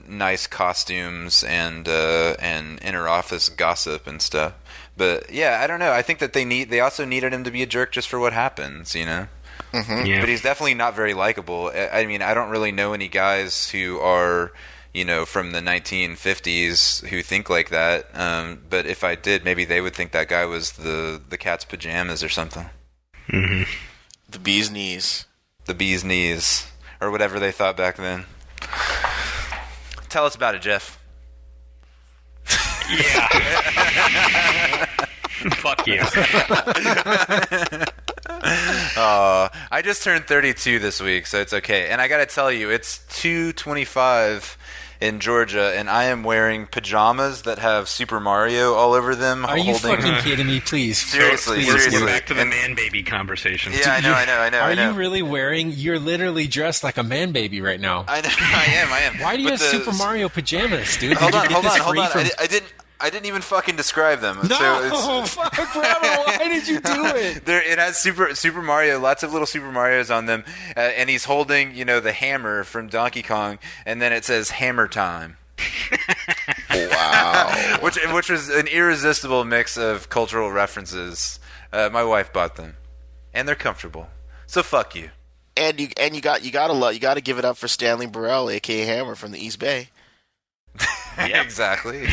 nice costumes and inner office gossip and stuff. But yeah, I don't know. I think that they also needed him to be a jerk just for what happens, Mm-hmm. Yeah. But he's definitely not very likable. I mean, I don't really know any guys who are from the 1950s who think like that. But if I did, maybe they would think that guy was the cat's pajamas or something. Mm-hmm. The bee's knees. The bee's knees, or whatever they thought back then. Tell us about it, Jeff. Yeah. Fuck you. I just turned 32 this week, so it's okay. And I gotta tell you, it's 2:25 in Georgia, and I am wearing pajamas that have Super Mario all over them. Are you fucking kidding me? Please. Seriously, We're back to the man baby conversation. Yeah, I know. Are you really wearing? You're literally dressed like a man baby right now. I know, I am. Why do you have Super Mario pajamas, dude? Hold on. From... I didn't even fucking describe them. No, fuck, Bravo, why did you do it? It has Super Mario, lots of little Super Marios on them, and he's holding, the hammer from Donkey Kong, and then it says Hammer Time. Wow. Which was an irresistible mix of cultural references. My wife bought them, and they're comfortable. So fuck you. And you gotta give it up for Stanley Burrell, aka Hammer from the East Bay. Yeah. Exactly.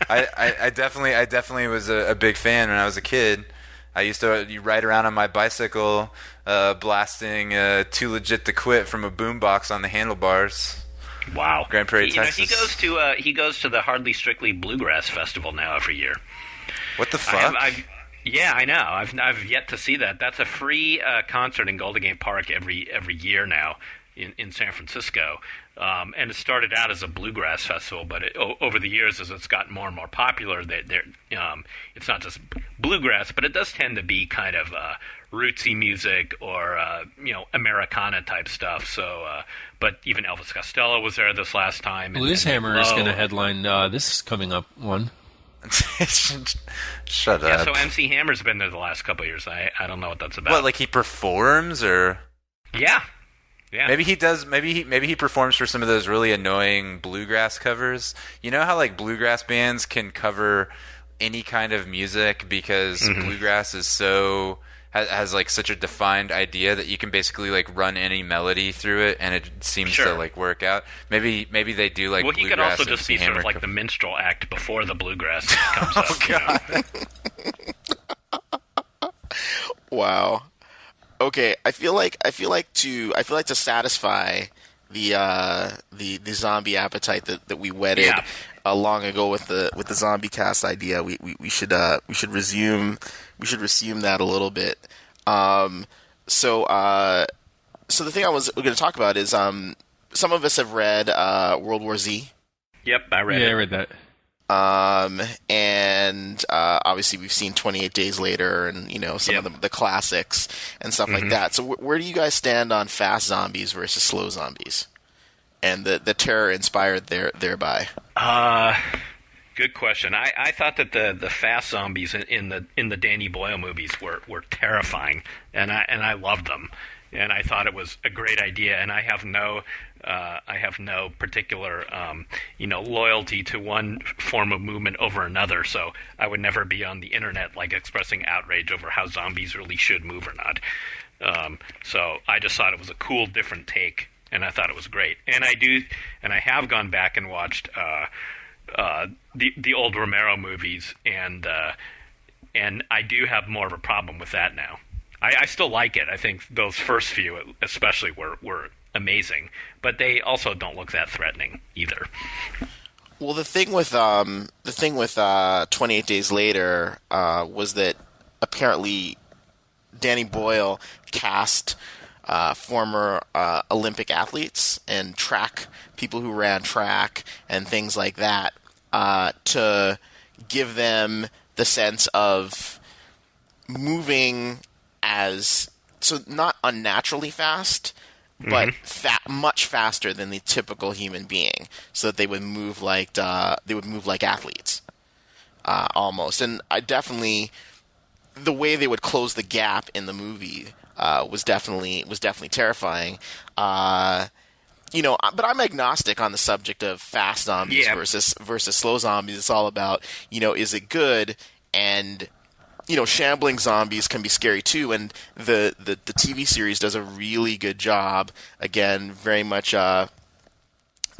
I definitely was a big fan when I was a kid. I used to ride around on my bicycle, blasting "Too Legit to Quit" from a boombox on the handlebars. Wow. Grand Prairie, Texas. He goes to the Hardly Strictly Bluegrass Festival now every year. What the fuck? Yeah, I know. I've yet to see that. That's a free concert in Golden Gate Park every year now in San Francisco. And it started out as a bluegrass festival, but over the years, as it's gotten more and more popular, it's not just bluegrass, but it does tend to be kind of rootsy music or Americana type stuff. So, but even Elvis Costello was there this last time. Blues Hammer is going to headline this coming up one. Shut up. Yeah, so MC Hammer's been there the last couple of years. I don't know what that's about. What, like he performs or? Yeah. Maybe he does. Maybe he performs for some of those really annoying bluegrass covers. You know how like bluegrass bands can cover any kind of music because bluegrass is has like such a defined idea that you can basically like run any melody through it and it seems to like work out. Maybe they do like. Well, he could also just be Hammer sort of like the minstrel act before the bluegrass comes up. God. Wow. Okay, I feel like to satisfy the zombie appetite that we whetted long ago with the zombie cast idea, we should resume that a little bit. So the thing we're going to talk about is some of us have read World War Z. Yep, I read it. Yeah, I read that. And obviously we've seen 28 Days Later and, some of the classics and stuff like that. So where do you guys stand on fast zombies versus slow zombies and the terror inspired thereby? Good question. I thought that the fast zombies in the Danny Boyle movies were terrifying, and I loved them. And I thought it was a great idea, and I have no particular loyalty to one form of movement over another. So I would never be on the internet like expressing outrage over how zombies really should move or not. So I just thought it was a cool, different take, and I thought it was great. And I have gone back and watched the old Romero movies, and I do have more of a problem with that now. I still like it. I think those first few, especially, were amazing, but they also don't look that threatening either. Well, the thing with 28 Days Later was that apparently Danny Boyle cast former Olympic athletes and people who ran track and things like that to give them the sense of moving not unnaturally fast, but much faster than the typical human being, so that they would move like athletes, almost. And I definitely, the way they would close the gap in the movie was definitely terrifying. But I'm agnostic on the subject of fast zombies versus slow zombies. It's all about, is it good? And shambling zombies can be scary too, and the TV series does a really good job. Again, very much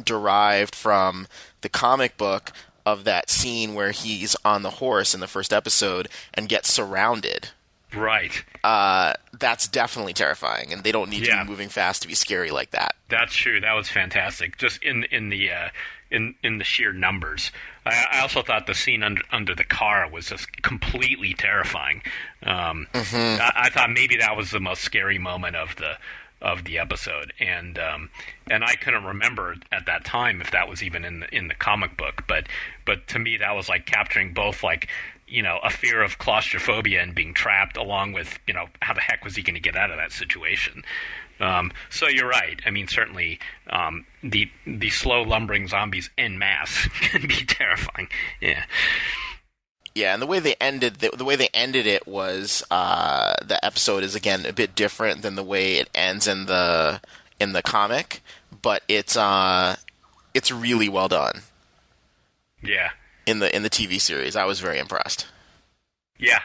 derived from the comic book of that scene where he's on the horse in the first episode and gets surrounded. Right. That's definitely terrifying, and they don't need to be moving fast to be scary like that. That's true. That was fantastic. Just in the sheer numbers. I also thought the scene under the car was just completely terrifying. I thought maybe that was the most scary moment of the episode, and I couldn't remember at that time if that was even in the comic book. But to me, that was like capturing both like a fear of claustrophobia and being trapped, along with how the heck was he going to get out of that situation. So you're right. I mean, certainly the slow lumbering zombies en masse can be terrifying. Yeah. Yeah, and the way they ended it was the episode is again a bit different than the way it ends in the comic, but it's really well done. Yeah. In the TV series, I was very impressed. Yeah.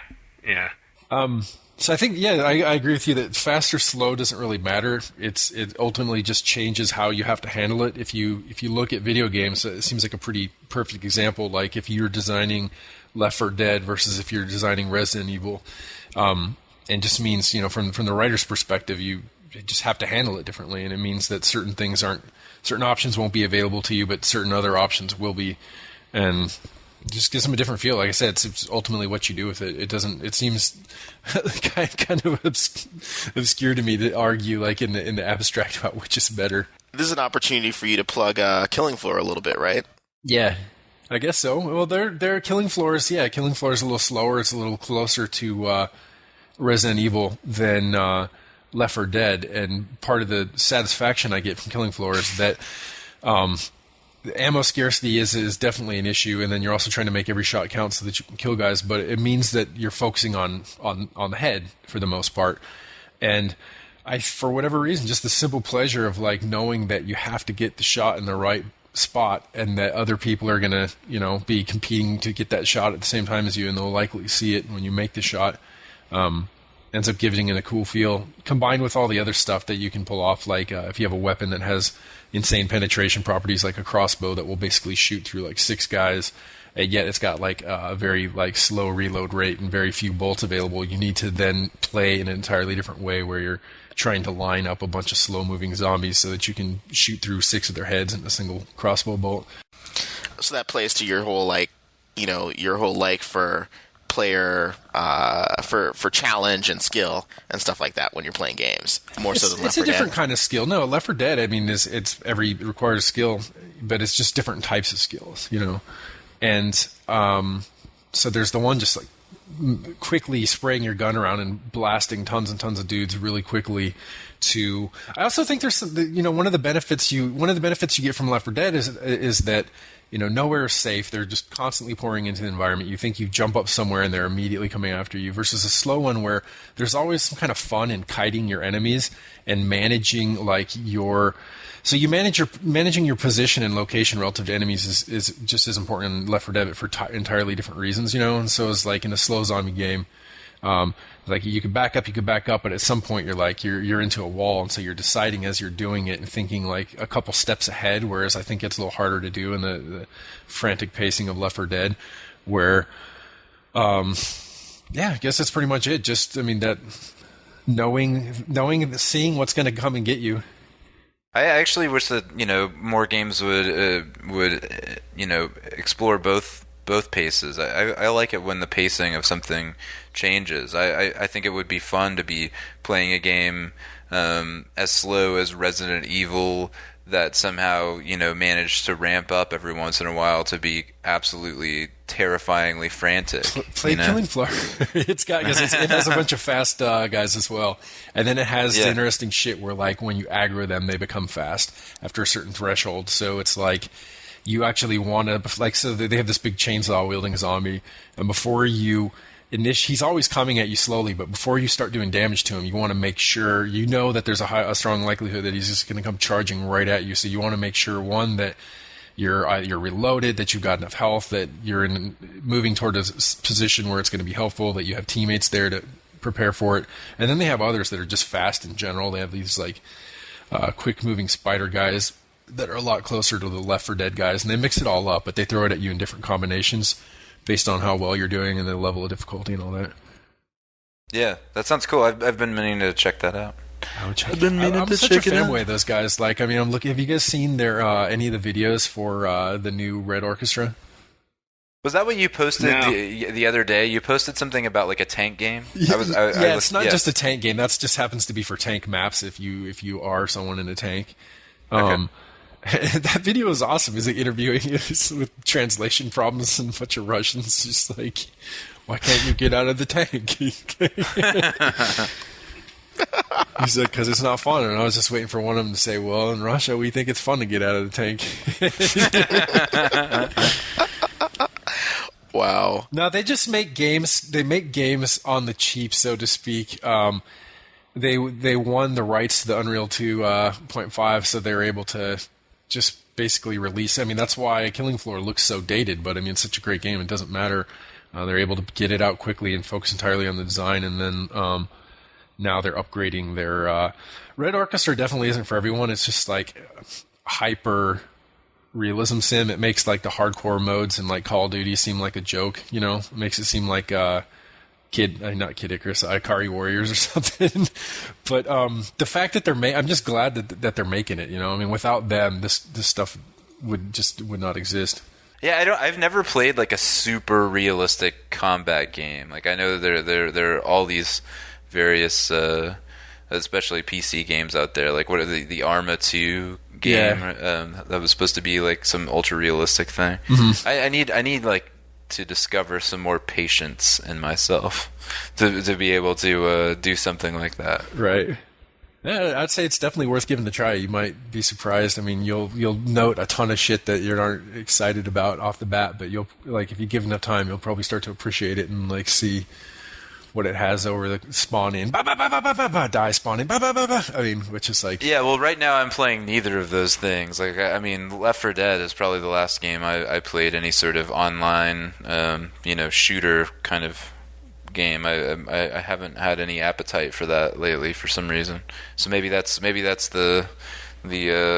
Yeah. So I think, yeah, I agree with you that fast or slow doesn't really matter. It ultimately just changes how you have to handle it. If you look at video games, it seems like a pretty perfect example. Like if you're designing Left 4 Dead versus if you're designing Resident Evil, and just means, from the writer's perspective, you just have to handle it differently, and it means that certain options won't be available to you, but certain other options will be, and just gives them a different feel. Like I said, it's ultimately what you do with it. It seems kind of obscure to me to argue like in the abstract about which is better. This is an opportunity for you to plug Killing Floor a little bit, right? Yeah, I guess so. Well, their Killing Floors, Killing Floor is a little slower. It's a little closer to Resident Evil than Left 4 Dead, and part of the satisfaction I get from Killing Floor is that the ammo scarcity is definitely an issue, and then you're also trying to make every shot count so that you can kill guys, but it means that you're focusing on the head for the most part. And for whatever reason, just the simple pleasure of like knowing that you have to get the shot in the right spot and that other people are going to, be competing to get that shot at the same time as you, and they'll likely see it when you make the shot, ends up giving it a cool feel, combined with all the other stuff that you can pull off, like if you have a weapon that has insane penetration properties like a crossbow that will basically shoot through like 6 guys, and yet it's got like a very like slow reload rate and very few bolts available. You need to then play in an entirely different way where you're trying to line up a bunch of slow moving zombies so that you can shoot through 6 of their heads in a single crossbow bolt. So that plays to your whole for player for challenge and skill and stuff like that when you're playing games, more so than Left 4 Dead. It's a different kind of skill. No, Left 4 Dead, I mean, it requires skill, but it's just different types of skills, And so there's the one just like quickly spraying your gun around and blasting tons and tons of dudes really quickly. I also think there's one of the benefits you get from Left 4 Dead is that nowhere is safe. They're just constantly pouring into the environment. You think you jump up somewhere and they're immediately coming after you, versus a slow one where there's always some kind of fun in kiting your enemies and managing managing your position and location relative to enemies is just as important in Left 4 Dead, but for entirely different reasons, And so it's like in a slow zombie game, like you could back up, but at some point you're into a wall, and so you're deciding as you're doing it and thinking like a couple steps ahead, whereas I think it's a little harder to do in the frantic pacing of Left 4 Dead, where I guess that's pretty much it. Just that seeing what's going to come and get you. I actually wish that more games would explore both paces. I like it when the pacing of something changes. I think it would be fun to be playing a game as slow as Resident Evil that somehow managed to ramp up every once in a while to be absolutely terrifyingly frantic. Play Killing Floor. It has a bunch of fast guys as well, and then it has the interesting shit where like when you aggro them, they become fast after a certain threshold. So it's like you actually want to so they have this big chainsaw wielding zombie, and before you he's always coming at you slowly, but before you start doing damage to him, you want to make sure that there's a strong likelihood that he's just going to come charging right at you. So you want to make sure, one, that you're reloaded, that you've got enough health, that you're moving toward a position where it's going to be helpful, that you have teammates there to prepare for it. And then they have others that are just fast in general. They have these like quick moving spider guys that are a lot closer to the Left 4 Dead guys, and they mix it all up, but they throw it at you in different combinations based on how well you're doing and the level of difficulty and all that. Yeah, that sounds cool. I've been meaning to check that out. I'm such a fanboy of those guys. Like, I mean, I'm looking. Have you guys seen their any of the videos for the new Red Orchestra? Was that what you posted the other day? You posted something about like a tank game. It's not just a tank game. That just happens to be for tank maps. If you are someone in a tank. Okay. That video is awesome. He's like interviewing with translation problems and a bunch of Russians. Just like, why can't you get out of the tank? He's like, because it's not fun. And I was just waiting for one of them to say, well, in Russia, we think it's fun to get out of the tank. Wow. No, they just make games. They make games on the cheap, so to speak. They won the rights to the Unreal 2.5, so they were able to just basically release. I mean, that's why Killing Floor looks so dated, but I mean, it's such a great game. It doesn't matter. They're able to get it out quickly and focus entirely on the design, and then now they're upgrading their Red Orchestra definitely isn't for everyone. It's just like hyper realism sim. It makes like the hardcore modes in like Call of Duty seem like a joke, you know? It makes it seem like not Kid Icarus, Ikari Warriors or something. But the fact that I'm just glad that they're making it, you know? I mean, without them, this stuff would not exist. Yeah, I've never played like a super realistic combat game. Like I know there are all these various, especially PC games out there. Like what are the Arma 2 game that was supposed to be like some ultra realistic thing. Mm-hmm. I need like to discover some more patience in myself to be able to do something like that. Right. Yeah, I'd say it's definitely worth giving it a try. You might be surprised. I mean, you'll note a ton of shit that you aren't excited about off the bat, but you'll like if you give enough time, you'll probably start to appreciate it and like see what it has over the spawning. Die spawning. I mean, which is like... Yeah, well, right now I'm playing neither of those things. Like, I mean, Left 4 Dead is probably the last game I played any sort of online, shooter kind of game. I haven't had any appetite for that lately for some reason. So maybe that's the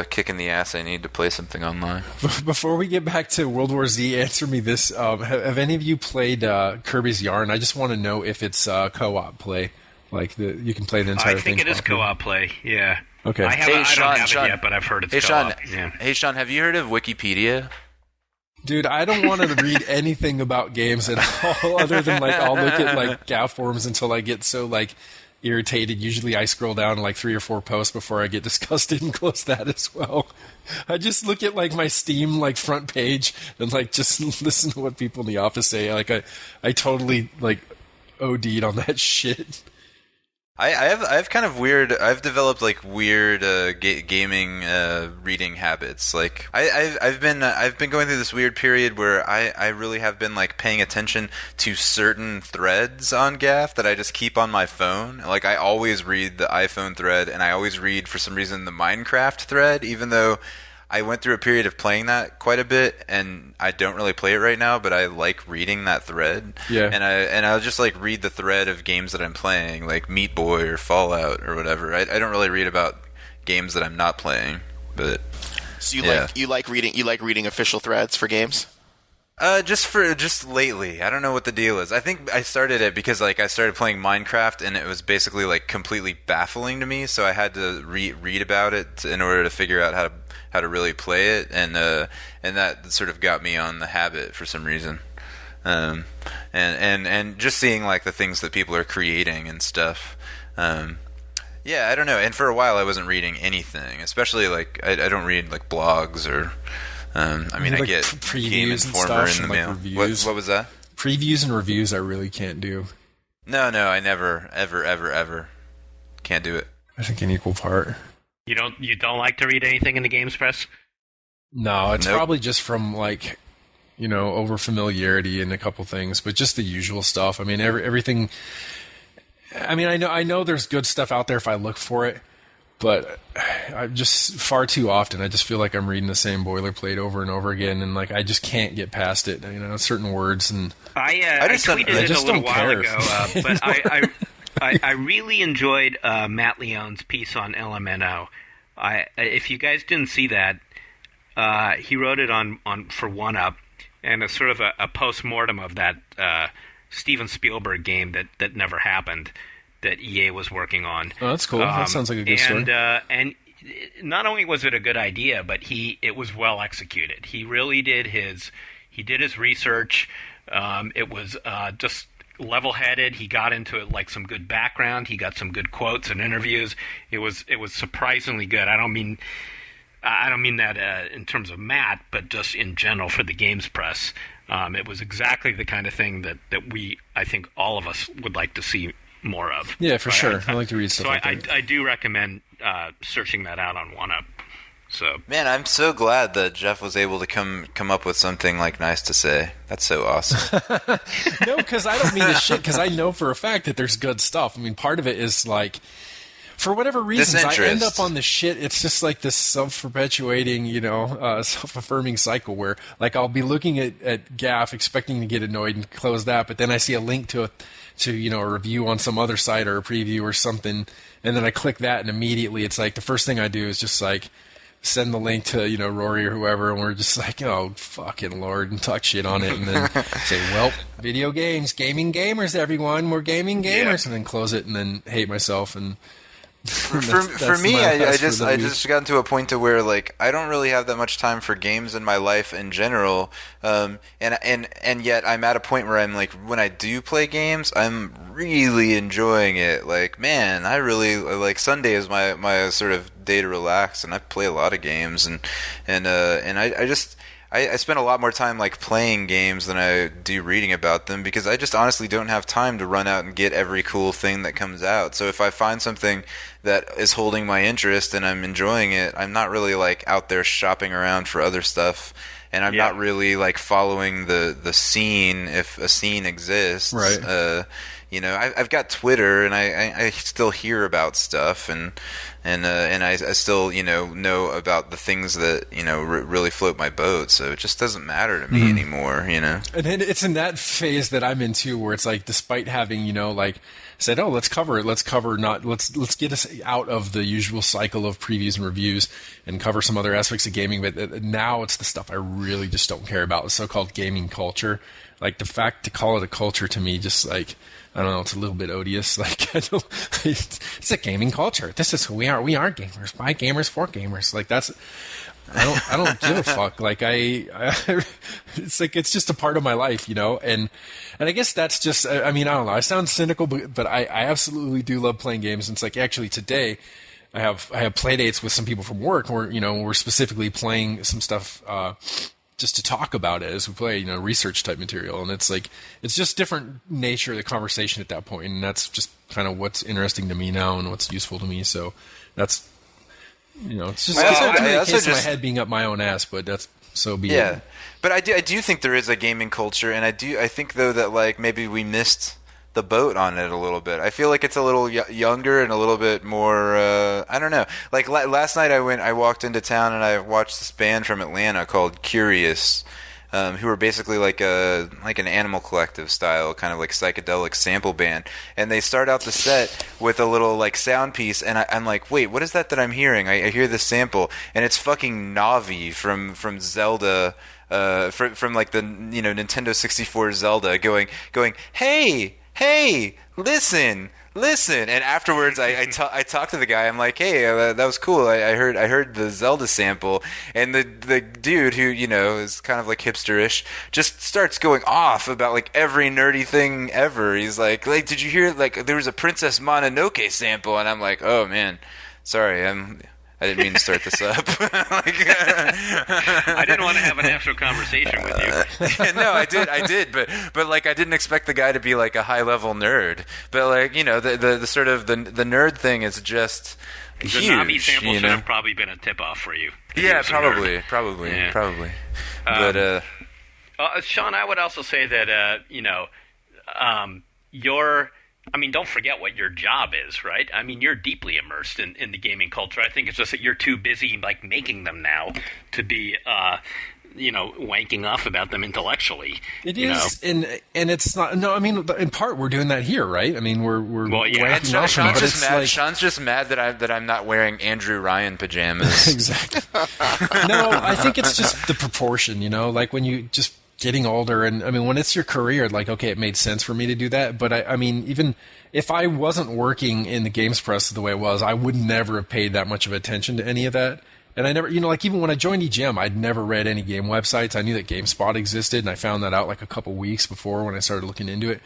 kick in the ass I need to play something online. Before we get back to World War Z, answer me this. Have any of you played Kirby's Yarn? I just want to know if it's co-op play. Like, you can play the entire thing. I think it is co-op play, yeah. Okay. I don't have it yet, but I've heard it's co-op. Hey, Sean, have you heard of Wikipedia? Dude, I don't want to read anything about games at all other than, like, I'll look at, like, GAF forums until I get so, like, irritated. Usually I scroll down like 3 or 4 posts before I get disgusted and close that as well. I just look at like my Steam like front page and like just listen to what people in the office say. Like I totally like OD'd on that shit. I've kind of weird. I've developed like weird gaming reading habits. Like I've been going through this weird period where I really have been like paying attention to certain threads on GAF that I just keep on my phone. Like I always read the iPhone thread, and I always read for some reason the Minecraft thread, even though I went through a period of playing that quite a bit, and I don't really play it right now, but I like reading that thread. Yeah. And I'll just like read the thread of games that I'm playing, like Meat Boy or Fallout or whatever. I don't really read about games that I'm not playing, but so you like reading official threads for games? Just lately. I don't know what the deal is. I think I started it because like I started playing Minecraft and it was basically like completely baffling to me, so I had to read about it in order to figure out how to really play it, and that sort of got me on the habit for some reason. And just seeing like the things that people are creating and stuff. Yeah, I don't know. And for a while I wasn't reading anything, especially like I don't read like blogs or I mean, like I get Game Informer in the mail. What was that? Previews and reviews I really can't do. No, I never, ever can't do it. I think an equal part. You don't like to read anything in the games press? No, it's probably just from like, over familiarity and a couple things, but just the usual stuff. I mean, everything. I mean, I know there's good stuff out there if I look for it, but I just far too often I just feel like I'm reading the same boilerplate over and over again, and like I just can't get past it. Certain words and I tweeted it a little while ago, but I really enjoyed Matt Leone's piece on LMNO. If you guys didn't see that, he wrote it on for OneUp, and it's sort of a post-mortem of that Steven Spielberg game that never happened, that EA was working on. Oh, that's cool. That sounds like a good story. And not only was it a good idea, but it was well executed. He really did his research. It was just level-headed. He got into it like some good background. He got some good quotes and interviews. It was surprisingly good. I don't mean that in terms of Matt, but just in general for the games press. It was exactly the kind of thing that I think all of us would like to see more of. Yeah, for sure. I like to read stuff like that. I do recommend searching that out on OneUp. So, man, I'm so glad that Jeff was able to come up with something like nice to say. That's so awesome. No, because I don't mean to shit, because I know for a fact that there's good stuff. I mean, part of it is like, for whatever reasons, I end Disinterest. up on the shit. It's just like this self-perpetuating, self-affirming cycle where, like, I'll be looking at GAF, expecting to get annoyed and close that, but then I see a link to a review on some other site or a preview or something, and then I click that, and immediately it's like the first thing I do is just like send the link to Rory or whoever, and we're just like, oh fucking Lord, and talk shit on it, and then say, well, video games, gaming gamers, everyone, we're gaming gamers, and then close it, and then hate myself. And for me, I just gotten to a point to where like I don't really have that much time for games in my life in general, and yet I'm at a point where I'm like, when I do play games, I'm really enjoying it. Like, man, I really like Sunday is my sort of day to relax, and I play a lot of games, and I spend a lot more time like playing games than I do reading about them, because I just honestly don't have time to run out and get every cool thing that comes out. So if I find something that is holding my interest and I'm enjoying it, I'm not really like out there shopping around for other stuff, and I'm not really like following the scene if a scene exists. Right. I've got Twitter, and I still hear about stuff, and I still know about the things that really float my boat. So it just doesn't matter to me anymore. And it's in that phase that I'm in too, where it's like, despite having like said, oh, let's get us out of the usual cycle of previews and reviews and cover some other aspects of gaming, but now it's the stuff I really just don't care about, the so-called gaming culture. Like, the fact to call it a culture to me, just like, I don't know, it's a little bit odious. Like, it's a gaming culture. This is who we are. We are gamers, by gamers, for gamers. Like, I don't give a fuck. Like, it's like, it's just a part of my life, and I guess that's just, I mean, I don't know, I sound cynical, but I absolutely do love playing games. And it's like, actually today I have play dates with some people from work where, we're specifically playing some stuff, just to talk about it as we play, research type material. And it's like, it's just different nature of the conversation at that point. And that's just kind of what's interesting to me now and what's useful to me. So that's, it's just a case of my head being up my own ass, but that's so be it. Yeah. But I do think there is a gaming culture, and I think though that like maybe we missed the boat on it a little bit. I feel like it's a little younger and a little bit more. I don't know. Like last night, I walked into town and I watched this band from Atlanta called Curious, who are basically like an Animal Collective style, kind of like psychedelic sample band. And they start out the set with a little like sound piece, and I'm like, wait, what is that I'm hearing? I hear this sample, and it's fucking Navi from Zelda. From like the Nintendo 64 Zelda going, hey, listen. And afterwards, I talked to the guy. I'm like, hey, that was cool. I heard the Zelda sample, and the dude who is kind of like hipsterish just starts going off about like every nerdy thing ever. He's like, did you hear like there was a Princess Mononoke sample? And I'm like, oh man, sorry, I didn't mean to start this up. I didn't want to have an actual conversation with you. No, I did, but like I didn't expect the guy to be like a high level nerd. But like the sort of the nerd thing is just huge. The Navi sample should have probably been a tip off for you. Yeah, probably. But Sean, I would also say that don't forget what your job is, right? I mean, you're deeply immersed in the gaming culture. I think it's just that you're too busy, like, making them now to be, wanking off about them intellectually. It is, and it's not. No, I mean, in part, we're doing that here, right? I mean, we're wanking off. Sean's just mad that I'm not wearing Andrew Ryan pajamas. Exactly. No, I think it's just the proportion. Like when you just getting older, and I mean, when it's your career, like, okay, it made sense for me to do that. But I mean, even if I wasn't working in the games press the way it was, I would never have paid that much of attention to any of that. And I never, like even when I joined EGM, I'd never read any game websites. I knew that GameSpot existed, and I found that out like a couple weeks before when I started looking into it.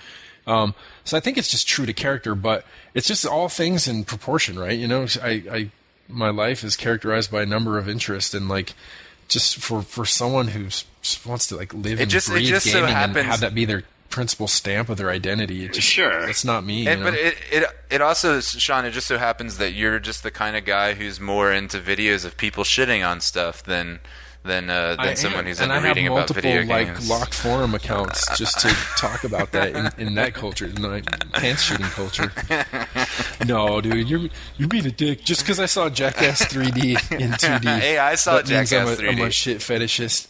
So I think it's just true to character, but it's just all things in proportion, right? My life is characterized by a number of interests, and like, just for someone who wants to like live and breathe gaming and have that be their principal stamp of their identity, it's not me. But it also, Sean, it just so happens that you're just the kind of guy who's more into videos of people shitting on stuff than than someone who's and into reading I have about multiple video like games. locked forum accounts just to talk about that in that culture, in the pants shooting culture. No, dude, you're being a dick just because I saw Jackass 3D in 2D. Hey, I saw that means Jackass I'm 3D. a shit fetishist.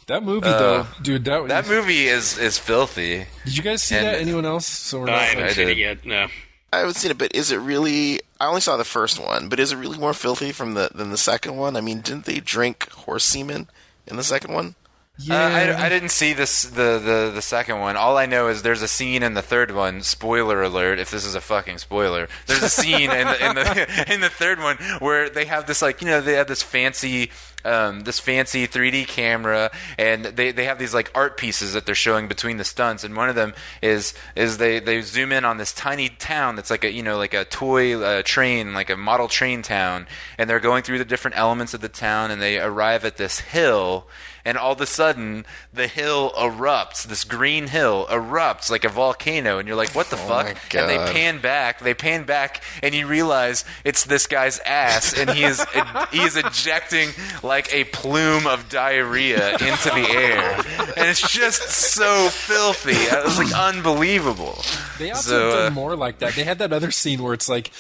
That movie, though, dude, That movie is filthy. Did you guys see and- that? Anyone else? So we're I not. haven't I seen did. it yet. No. I haven't seen it, but is it really? I only saw the first one, but is it really more filthy than the second one? I mean, didn't they drink horse semen in the second one? Yeah, I didn't see the second one. All I know is there's a scene in the third one. Spoiler alert! If this is a fucking spoiler, there's a scene in the third one where they have this they have this fancy 3D camera, and they have these like art pieces that they're showing between the stunts, and one of them is they zoom in on this tiny town that's like a toy train, like a model train town, and they're going through the different elements of the town, and they arrive at this hill. And all of a sudden, the hill erupts. This green hill erupts like a volcano, and you're like, "What the fuck?" my God. And they pan back, and you realize it's this guy's ass, and he is ejecting like a plume of diarrhea into the air, and it's just so filthy. It was like unbelievable. They also So, did more like that. They had that other scene where it's like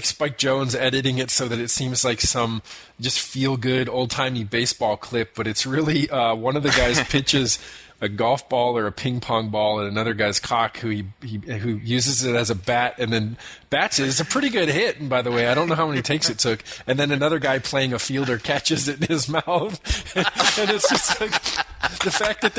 Spike Jones editing it so that it seems like some just feel good old timey baseball clip, but it's really one of the guys pitches a golf ball or a ping pong ball at another guy's cock who uses it as a bat and then bats it. It's a pretty good hit, and by the way, I don't know how many takes it took. And then another guy playing a fielder catches it in his mouth, and it's just like the fact that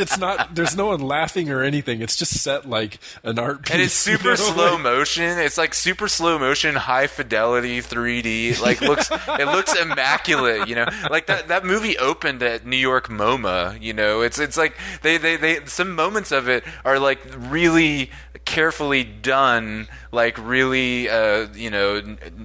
there's no one laughing or anything. It's just set like an art piece. And it's super slow motion. It's like super slow motion, high fidelity 3D. Like it looks immaculate. Like that movie opened at New York MoMA. It's like they some moments of it are like really carefully done, like really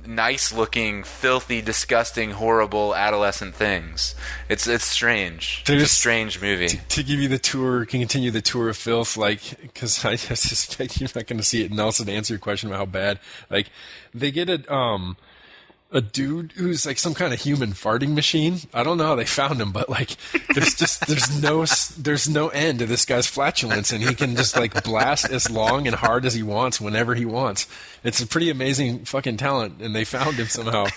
nice looking, filthy, disgusting, horrible adolescent things. It's strange. It's a strange movie. To give you the tour, continue the tour of filth, like, because I suspect you're not going to see it. Nelson, to answer your question about how bad, like, they get a dude who's like some kind of human farting machine. I don't know how they found him, but like, there's no end to this guy's flatulence, and he can just like blast as long and hard as he wants whenever he wants. It's a pretty amazing fucking talent, and they found him somehow.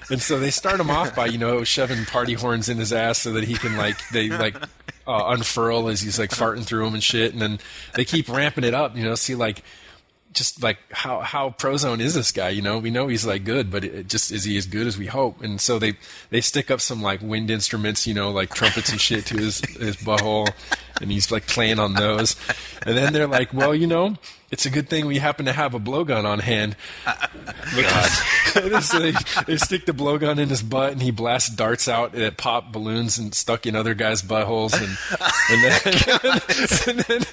And so they start him off by shoving party horns in his ass so that he can unfurl as he's like farting through them and shit, and then they keep ramping it up. See like. Just like how Prozone is this guy, we know he's like good, but is he as good as we hope? And so they stick up some like wind instruments, like trumpets and shit to his butthole, and he's like playing on those. And then they're like, well, it's a good thing we happen to have a blowgun on hand. So they stick the blowgun in his butt, and he blasts darts out that pop balloons and stuck in other guys' buttholes, and then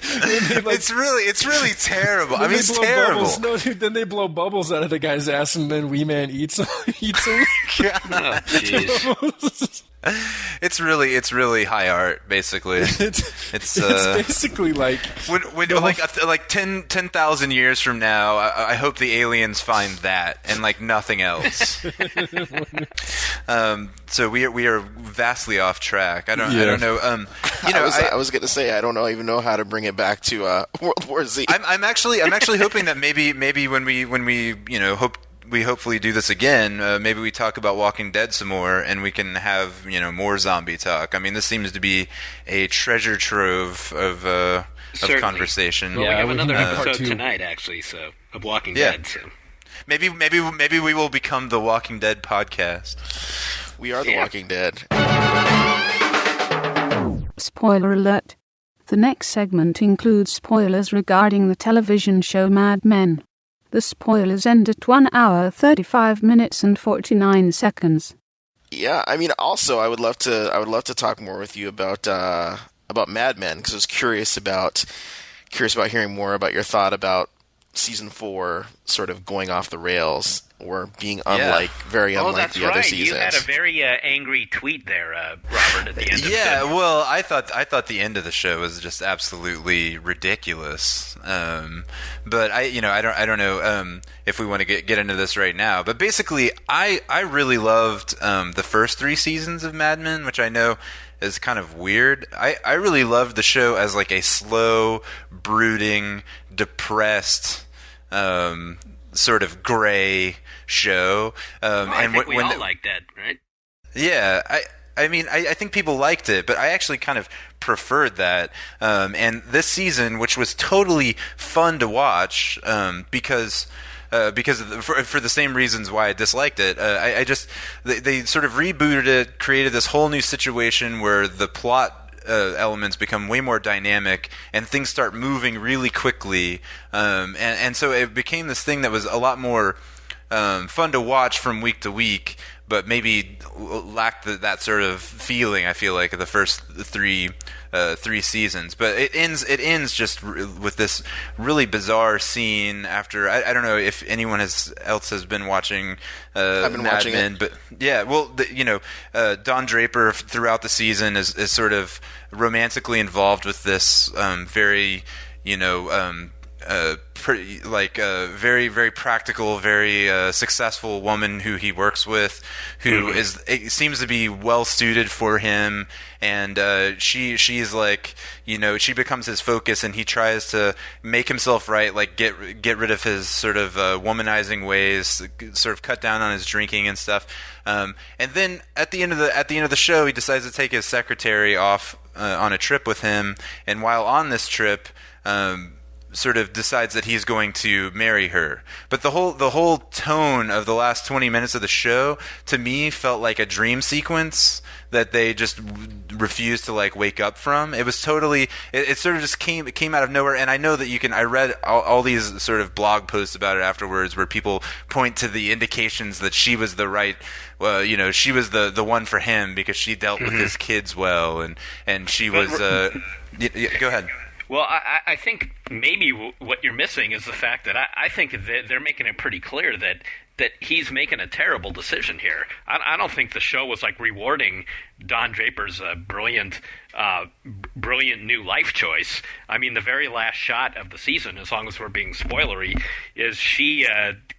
they, like, it's really terrible. I mean, it's blow terrible. Bubbles. No, dude, then they blow bubbles out of the guy's ass, and then Wee Man eats him. Oh, jeez. It's really high art, basically. It's basically like when like 10,000 years from now, I hope the aliens find that and like nothing else. So we are vastly off track. I don't know. I was going to say I don't even know how to bring it back to World War Z. I'm actually hoping that maybe when we hopefully do this again, maybe we talk about Walking Dead some more, and we can have more zombie talk. I mean, this seems to be a treasure trove of conversation. Well, we have another part episode two tonight, actually, of Walking Dead. So. Maybe we will become the Walking Dead podcast. We are the Walking Dead. Spoiler alert. The next segment includes spoilers regarding the television show Mad Men. The spoilers end at 1 hour, 35 minutes and 49 seconds. Yeah, I mean, also, I would love to talk more with you about Mad Men, because I was curious about hearing more about your thought about season 4 sort of going off the rails. or being very Oh, unlike that's the other right. seasons. You had a very angry tweet there, Robert, at the end of Yeah, the well, I thought the end of the show was just absolutely ridiculous. But I don't know if we want to get into this right now. But basically, I really loved the first 3 seasons of Mad Men, which I know is kind of weird. I really loved the show as like a slow, brooding, depressed, sort of gray show. I think we all like that, right? Yeah, I mean, I think people liked it, but I actually kind of preferred that. And this season, which was totally fun to watch, because for the same reasons why I disliked it, they sort of rebooted it, created this whole new situation where the plot elements become way more dynamic and things start moving really quickly, and so it became this thing that was a lot more fun to watch from week to week, but maybe lacked that sort of feeling, I feel like, of the first three seasons. But it ends just with this really bizarre scene after. I don't know if anyone else has been watching I've been Mad watching Men, it. but yeah, well, Don Draper throughout the season is sort of romantically involved with this very, very, very practical, very successful woman who he works with, who seems to be well suited for him, and she's like, she becomes his focus, and he tries to make himself right, like get rid of his sort of womanizing ways, sort of cut down on his drinking and stuff. And then at the end of the show, he decides to take his secretary off on a trip with him, and while on this trip, sort of decides that he's going to marry her. But the whole tone of the last 20 minutes of the show, to me, felt like a dream sequence that they just refused to like wake up from. It was totally, it sort of just came out of nowhere. And I know that I read all these sort of blog posts about it afterwards, where people point to the indications that she was the right, she was the one for him because she dealt with his kids well, and she was. Go ahead. Well, I think maybe what you're missing is the fact that I think that they're making it pretty clear that he's making a terrible decision here. I don't think the show was like rewarding Don Draper's brilliant new life choice. I mean, the very last shot of the season, as long as we're being spoilery, is she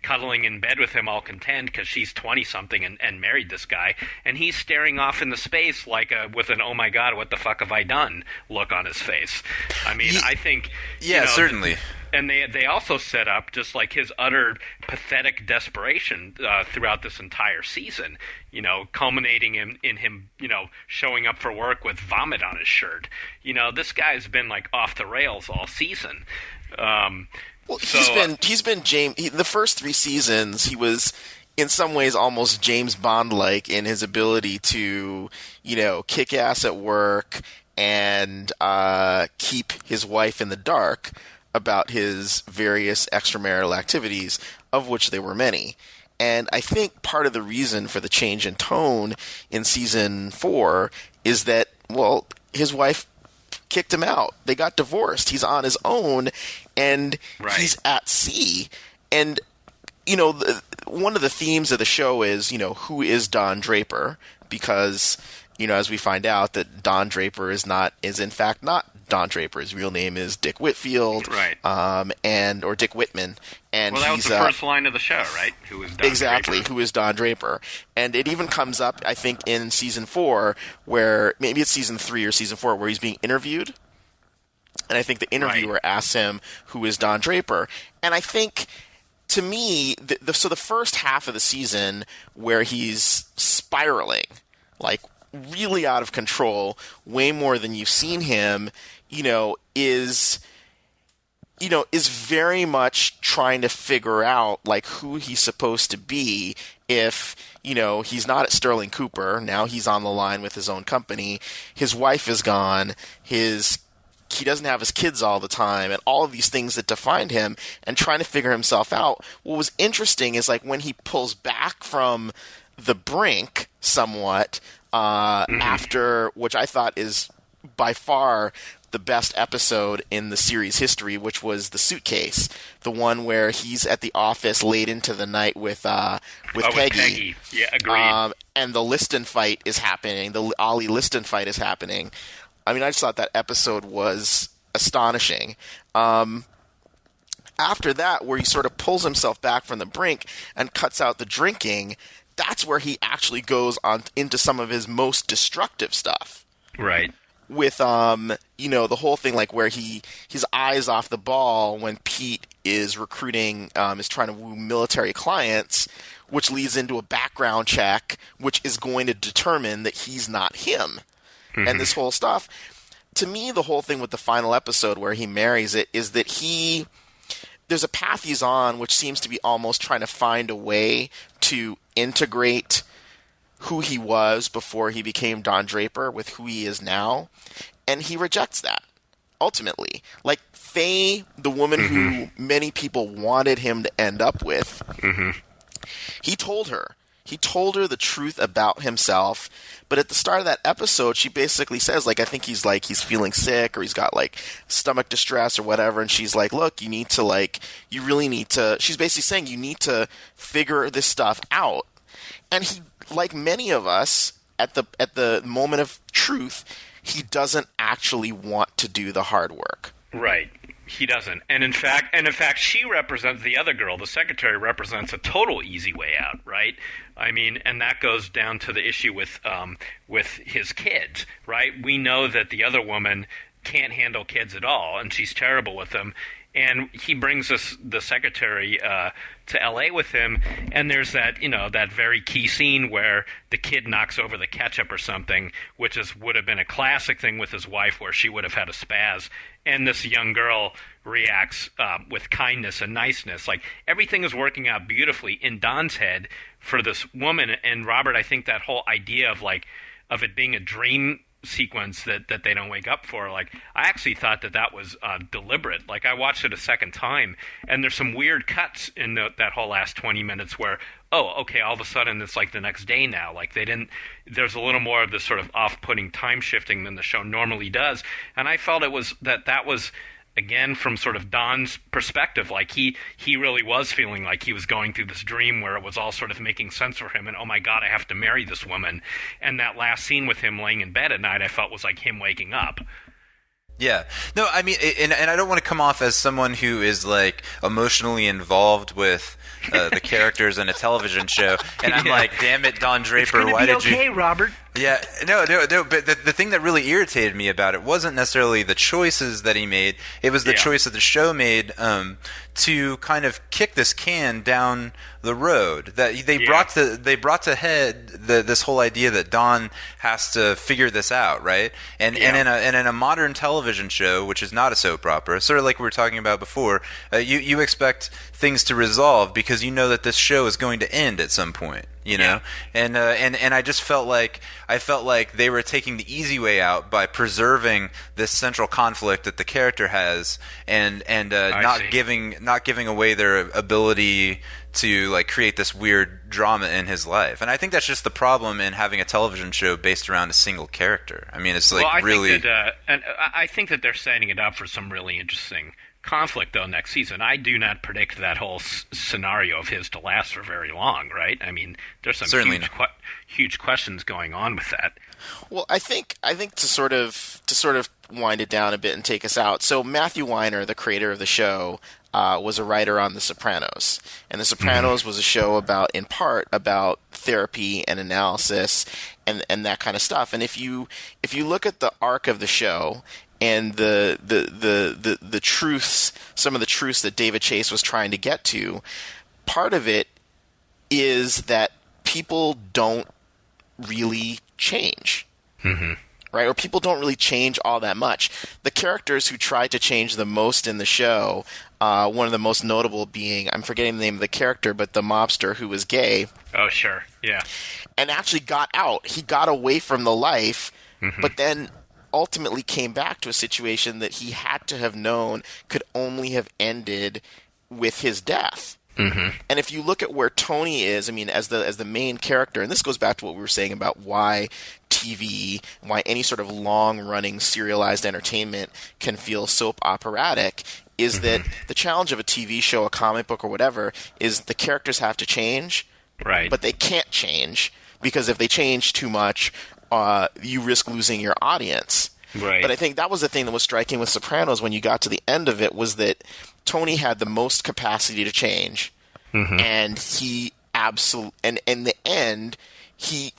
cuddling in bed with him all content because she's 20-something and married this guy, and he's staring off into space like with an "oh my god, what the fuck have I done" look on his face. I mean, I think certainly. And they also set up just like his utter pathetic desperation throughout this entire season, culminating in him, showing up for work with vomit on his shirt. This guy's been like off the rails all season. Well, he's been James. The first 3 seasons, he was in some ways almost James Bond-like in his ability to, kick ass at work and keep his wife in the dark about his various extramarital activities, of which there were many. And I think part of the reason for the change in tone in season 4 is that, well, his wife kicked him out. They got divorced. He's on his own, and he's at sea. And, one of the themes of the show is, who is Don Draper? Because, as we find out, that Don Draper is in fact not Don Draper. His real name is Dick Whitfield, right? Or Dick Whitman. And that was the first line of the show, right? Who is Don exactly Draper? Who is Don Draper? And it even comes up, I think, in season 4, where maybe it's season 3 or season 4, where he's being interviewed. And I think the interviewer asks him, "Who is Don Draper?" And I think, to me, the first half of the season where he's spiraling, like really out of control, way more than you've seen him, is very much trying to figure out like who he's supposed to be. If he's not at Sterling Cooper, now he's on the line with his own company. His wife is gone. He doesn't have his kids all the time, and all of these things that defined him, and trying to figure himself out. What was interesting is like when he pulls back from the brink somewhat, after, which I thought is by far the best episode in the series history, which was the suitcase, the one where he's at the office late into the night with Peggy. With Peggy. Yeah, agreed. And the Liston fight is happening. The Ollie Liston fight is happening. I mean, I just thought that episode was astonishing. After that, where he sort of pulls himself back from the brink and cuts out the drinking, that's where he actually goes on into some of his most destructive stuff. Right. With, the whole thing, like, where his eyes off the ball when Pete is recruiting, is trying to woo military clients, which leads into a background check, which is going to determine that he's not him. Mm-hmm. And this whole stuff. To me, the whole thing with the final episode where he marries it is that there's a path he's on which seems to be almost trying to find a way to integrate who he was before he became Don Draper with who he is now. And he rejects that, ultimately. Like, Faye, the woman who many people wanted him to end up with, he told her the truth about himself. But at the start of that episode, she basically says, like, I think he's feeling sick, or he's got, like, stomach distress or whatever. And she's like, look, you really need to, she's basically saying you need to figure this stuff out. And he, like many of us, at the moment of truth, he doesn't actually want to do the hard work. Right. He doesn't. And in fact, she represents the other girl. The secretary represents a total easy way out, right? I mean, and that goes down to the issue with his kids, right? We know that the other woman can't handle kids at all, and she's terrible with them. And he brings us the secretary to L.A. with him, and there's that very key scene where the kid knocks over the ketchup or something, which would have been a classic thing with his wife, where she would have had a spaz, and this young girl reacts with kindness and niceness. Like, everything is working out beautifully in Don's head for this woman. And Robert, I think that whole idea of it being a dream sequence that they don't wake up for, like, I actually thought that was deliberate. Like, I watched it a second time, and there's some weird cuts in that whole last 20 minutes where, oh, okay, all of a sudden it's like the next day now. Like, there's a little more of this sort of off-putting time shifting than the show normally does. And I felt that was again, from sort of Don's perspective, like he really was feeling like he was going through this dream where it was all sort of making sense for him, and oh my God, I have to marry this woman. And that last scene with him laying in bed at night, I felt was like him waking up. Yeah. No, I mean, and I don't want to come off as someone who is, like, emotionally involved with the characters in a television show, and I'm like, damn it, Don Draper, why did you... Okay, Robert. Yeah, no, but the thing that really irritated me about it wasn't necessarily the choices that he made, it was the choice that the show made to kind of kick this can down the road. That they brought to head this whole idea that Don has to figure this out, right? And in a modern television show, which is not a soap opera, sort of like we were talking about before, you expect things to resolve because you know that this show is going to end at some point. You know, and I just felt like they were taking the easy way out by preserving this central conflict that the character has, and not giving away their ability to, like, create this weird drama in his life. And I think that's just the problem in having a television show based around a single character. I mean, it's like I think that they're setting it up for some really interesting conflict, though, next season. I do not predict that whole scenario of his to last for very long, right? I mean, there's some huge questions going on with that. Well, I think to sort of wind it down a bit and take us out. So Matthew Weiner, the creator of the show, was a writer on The Sopranos, and The Sopranos was a show in part about therapy and analysis and that kind of stuff. And if you look at the arc of the show and the truths, some of the truths that David Chase was trying to get to, part of it is that people don't really change. Right? Or people don't really change all that much. The characters who tried to change the most in the show, one of the most notable being, I'm forgetting the name of the character, but the mobster who was gay. Oh, sure. Yeah. And actually got out. He got away from the life, but then ultimately came back to a situation that he had to have known could only have ended with his death. And if you look at where Tony is, I mean, as the main character, and this goes back to what we were saying about why TV, why any sort of long-running serialized entertainment can feel soap operatic, is that the challenge of a TV show, a comic book, or whatever, is the characters have to change, Right. but they can't change, because if they change too much, you risk losing your audience. Right. But I think that was the thing that was striking with Sopranos when you got to the end of it, was that Tony had the most capacity to change, and he and in the end, he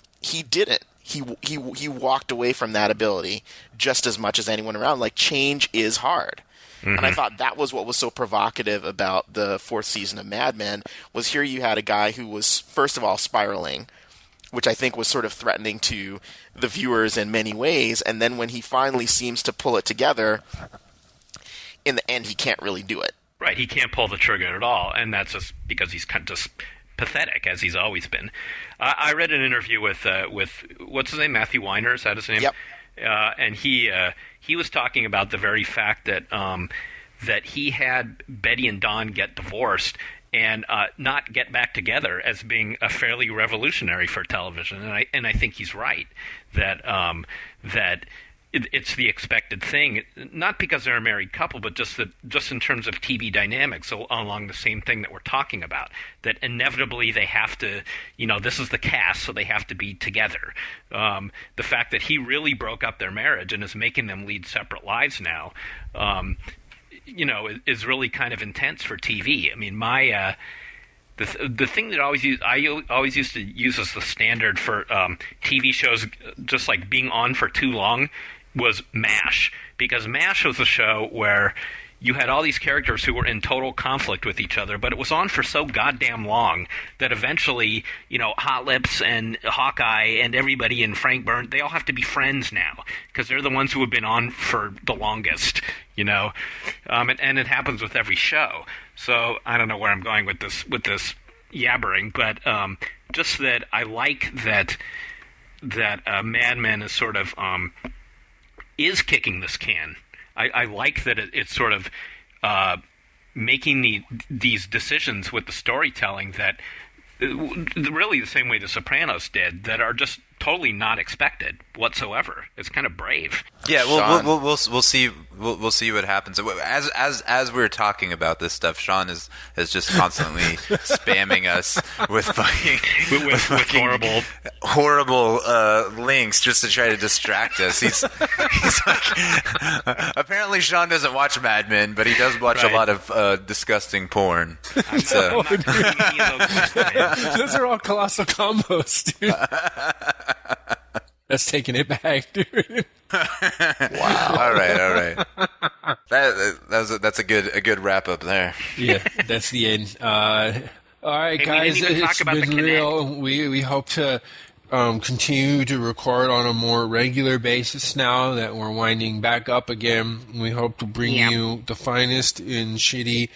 didn't. He walked away from that ability just as much as anyone around. Like, change is hard. And I thought that was what was so provocative about the 4th season of Mad Men, was here you had a guy who was, first of all, spiraling, which I think was sort of threatening to the viewers in many ways, and then when he finally seems to pull it together, in the end he can't really do it. Right, he can't pull the trigger at all, and that's just because he's kind of just pathetic, as he's always been. I read an interview with what's his name, Matthew Weiner, is that his name? Yep. And he was talking about the very fact that that he had Betty and Don get divorced and not get back together as being a fairly revolutionary for television, and I think he's right that that it's the expected thing, not because they're a married couple, but just in terms of TV dynamics, along the same thing that we're talking about, that inevitably they have to, this is the cast, so they have to be together. The fact that he really broke up their marriage and is making them lead separate lives now, is really kind of intense for TV. I mean, the thing that I always used to use as the standard for TV shows, just like being on for too long, was MASH, because MASH was a show where you had all these characters who were in total conflict with each other, but it was on for so goddamn long that eventually, Hot Lips and Hawkeye and everybody and Frank Byrne, they all have to be friends now, because they're the ones who have been on for the longest, and it happens with every show. So I don't know where I'm going with this yabbering, but just that I like that Mad Men is sort of is kicking this can. I like that it's sort of making these decisions with the storytelling that really the same way The Sopranos did, that are just totally not expected whatsoever. It's kind of brave. Yeah, we'll see. We'll see what happens. As we're talking about this stuff, Sean is just constantly spamming us with fucking horrible links just to try to distract us. He's like, apparently Sean doesn't watch Mad Men, but he does watch a lot of disgusting porn. So. Those are all colossal combos, dude. That's taking it back, dude. Wow. All right. That's a good wrap up there. Yeah, that's the end. All right, guys, it's been real. We hope to continue to record on a more regular basis now that we're winding back up again. We hope to bring you the finest in shitty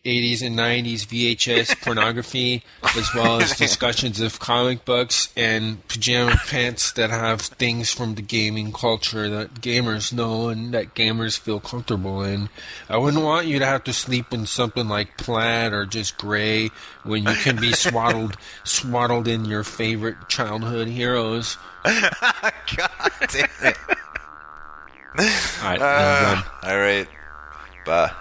80s and 90s VHS pornography, as well as discussions of comic books and pajama pants that have things from the gaming culture that gamers know and that gamers feel comfortable in. I wouldn't want you to have to sleep in something like plaid or just gray when you can be swaddled in your favorite childhood heroes. God damn it. All right, All right. Bye.